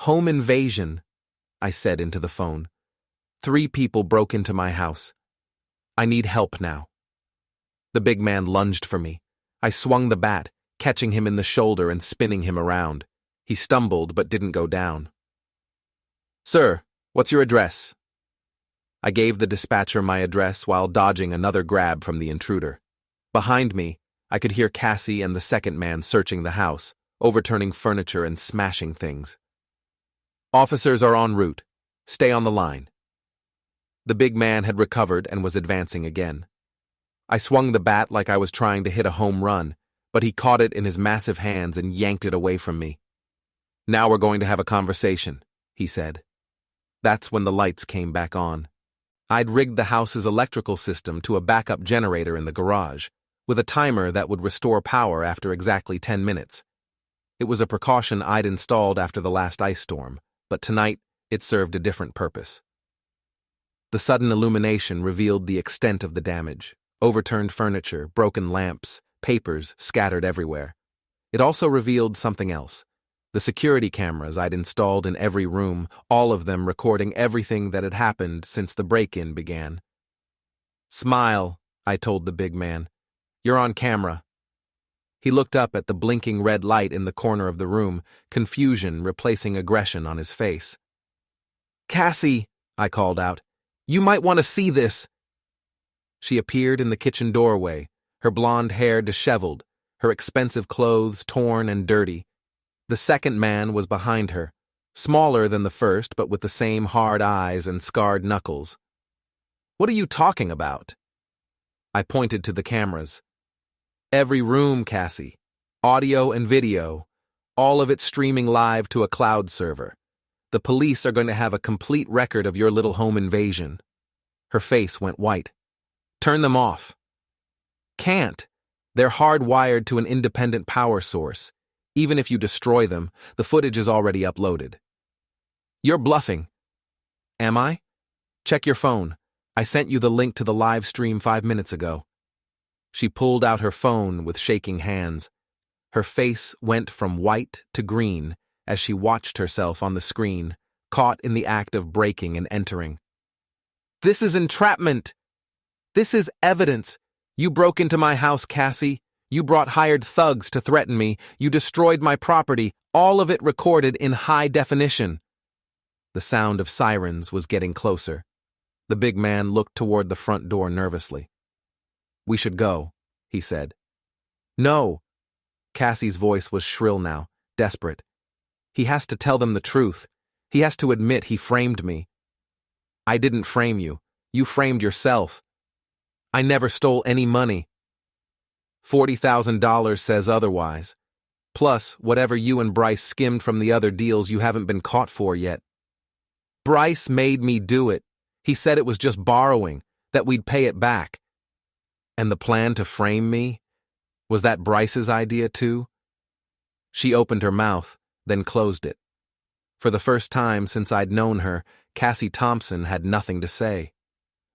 "Home invasion," I said into the phone. 3 people broke into my house. I need help now." The big man lunged for me. I swung the bat, catching him in the shoulder and spinning him around. He stumbled but didn't go down. "Sir, what's your address?" I gave the dispatcher my address while dodging another grab from the intruder. Behind me, I could hear Cassie and the second man searching the house, overturning furniture and smashing things. "Officers are en route. Stay on the line." The big man had recovered and was advancing again. I swung the bat like I was trying to hit a home run, but he caught it in his massive hands and yanked it away from me. "Now we're going to have a conversation," he said. That's when the lights came back on. I'd rigged the house's electrical system to a backup generator in the garage, with a timer that would restore power after exactly 10 minutes. It was a precaution I'd installed after the last ice storm, but tonight it served a different purpose. The sudden illumination revealed the extent of the damage. Overturned furniture, broken lamps, papers scattered everywhere. It also revealed something else. The security cameras I'd installed in every room, all of them recording everything that had happened since the break-in began. "Smile," I told the big man. "You're on camera." He looked up at the blinking red light in the corner of the room, confusion replacing aggression on his face. "Cassie," I called out, "you might want to see this." She appeared in the kitchen doorway, her blonde hair disheveled, her expensive clothes torn and dirty. The second man was behind her, smaller than the first but with the same hard eyes and scarred knuckles. "What are you talking about?" I pointed to the cameras. "Every room, Cassie. Audio and video. All of it streaming live to a cloud server. The police are going to have a complete record of your little home invasion." Her face went white. "Turn them off." "Can't. They're hardwired to an independent power source. Even if you destroy them, the footage is already uploaded." "You're bluffing." "Am I? Check your phone. I sent you the link to the live stream 5 minutes ago." She pulled out her phone with shaking hands. Her face went from white to green as she watched herself on the screen, caught in the act of breaking and entering. "This is entrapment. This is evidence. You broke into my house, Cassie. You brought hired thugs to threaten me. You destroyed my property, all of it recorded in high definition." The sound of sirens was getting closer. The big man looked toward the front door nervously. "We should go," he said. "No." Cassie's voice was shrill now, desperate. "He has to tell them the truth. He has to admit he framed me." "I didn't frame you. You framed yourself." "I never stole any money." $40,000 says otherwise. Plus, whatever you and Bryce skimmed from the other deals you haven't been caught for yet. "Bryce made me do it. He said it was just borrowing, that we'd pay it back." "And the plan to frame me? Was that Bryce's idea too?" She opened her mouth, then closed it. For the first time since I'd known her, Cassie Thompson had nothing to say.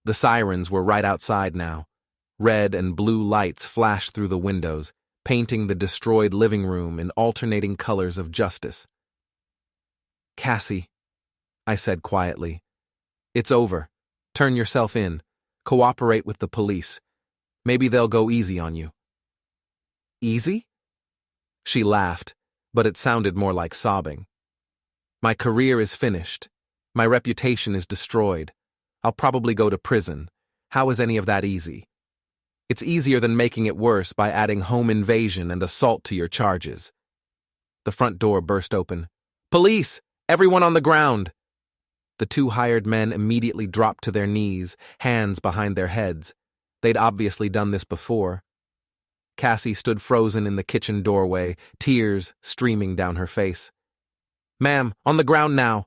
The sirens were right outside now. Red and blue lights flashed through the windows, painting the destroyed living room in alternating colors of justice. "Cassie," I said quietly, "it's over. Turn yourself in. Cooperate with the police. Maybe they'll go easy on you." "Easy?" She laughed, but it sounded more like sobbing. "My career is finished. My reputation is destroyed. I'll probably go to prison. How is any of that easy? It's easier than making it worse by adding home invasion and assault to your charges." The front door burst open. "Police! Everyone on the ground!" The two hired men immediately dropped to their knees, hands behind their heads. They'd obviously done this before. Cassie stood frozen in the kitchen doorway, tears streaming down her face. "Ma'am, on the ground now."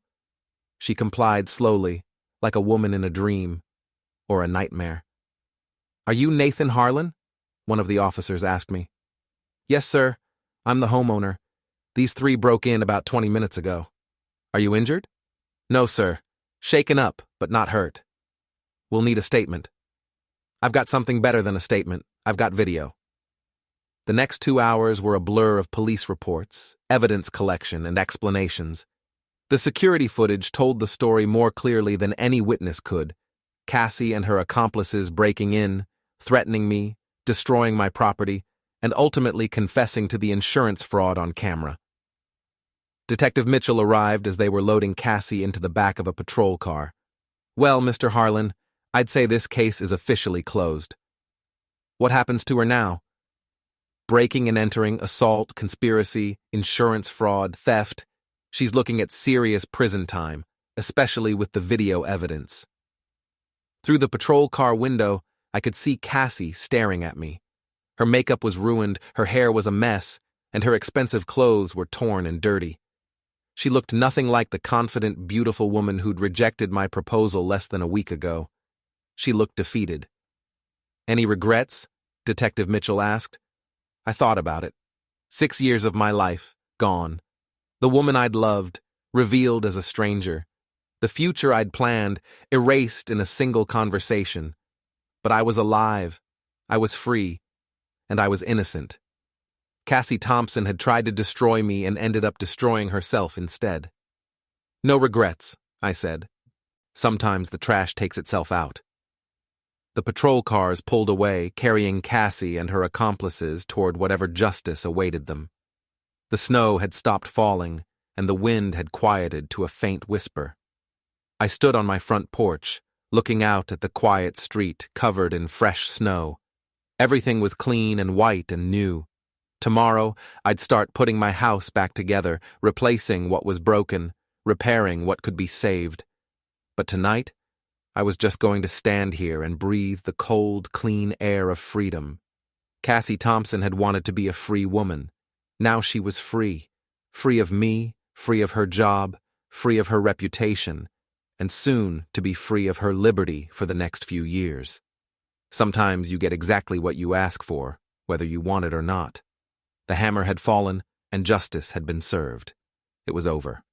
She complied slowly, like a woman in a dream or a nightmare. "Are you Nathan Harlan?" one of the officers asked me. "Yes, sir. I'm the homeowner. These three broke in about 20 minutes ago." "Are you injured?" "No, sir. Shaken up, but not hurt." "We'll need a statement." "I've got something better than a statement. I've got video." The next 2 hours were a blur of police reports, evidence collection, and explanations. The security footage told the story more clearly than any witness could. Cassie and her accomplices breaking in, threatening me, destroying my property, and ultimately confessing to the insurance fraud on camera. Detective Mitchell arrived as they were loading Cassie into the back of a patrol car. "Well, Mr. Harlan, I'd say this case is officially closed." "What happens to her now?" "Breaking and entering, assault, conspiracy, insurance fraud, theft. She's looking at serious prison time, especially with the video evidence." Through the patrol car window, I could see Cassie staring at me. Her makeup was ruined, her hair was a mess, and her expensive clothes were torn and dirty. She looked nothing like the confident, beautiful woman who'd rejected my proposal less than a week ago. She looked defeated. "Any regrets?" Detective Mitchell asked. I thought about it. 6 years of my life, gone. The woman I'd loved, revealed as a stranger. The future I'd planned, erased in a single conversation. But I was alive, I was free, and I was innocent. Cassie Thompson had tried to destroy me and ended up destroying herself instead. No regrets, I said. Sometimes the trash takes itself out. The patrol cars pulled away, carrying Cassie and her accomplices toward whatever justice awaited them. The snow had stopped falling, and the wind had quieted to a faint whisper. I stood on my front porch, looking out at the quiet street covered in fresh snow. Everything was clean and white and new. Tomorrow, I'd start putting my house back together, replacing what was broken, repairing what could be saved. But tonight, I was just going to stand here and breathe the cold, clean air of freedom. Cassie Thompson had wanted to be a free woman. Now she was free. Free of me, free of her job, free of her reputation, and soon to be free of her liberty for the next few years. Sometimes you get exactly what you ask for, whether you want it or not. The hammer had fallen, and justice had been served. It was over.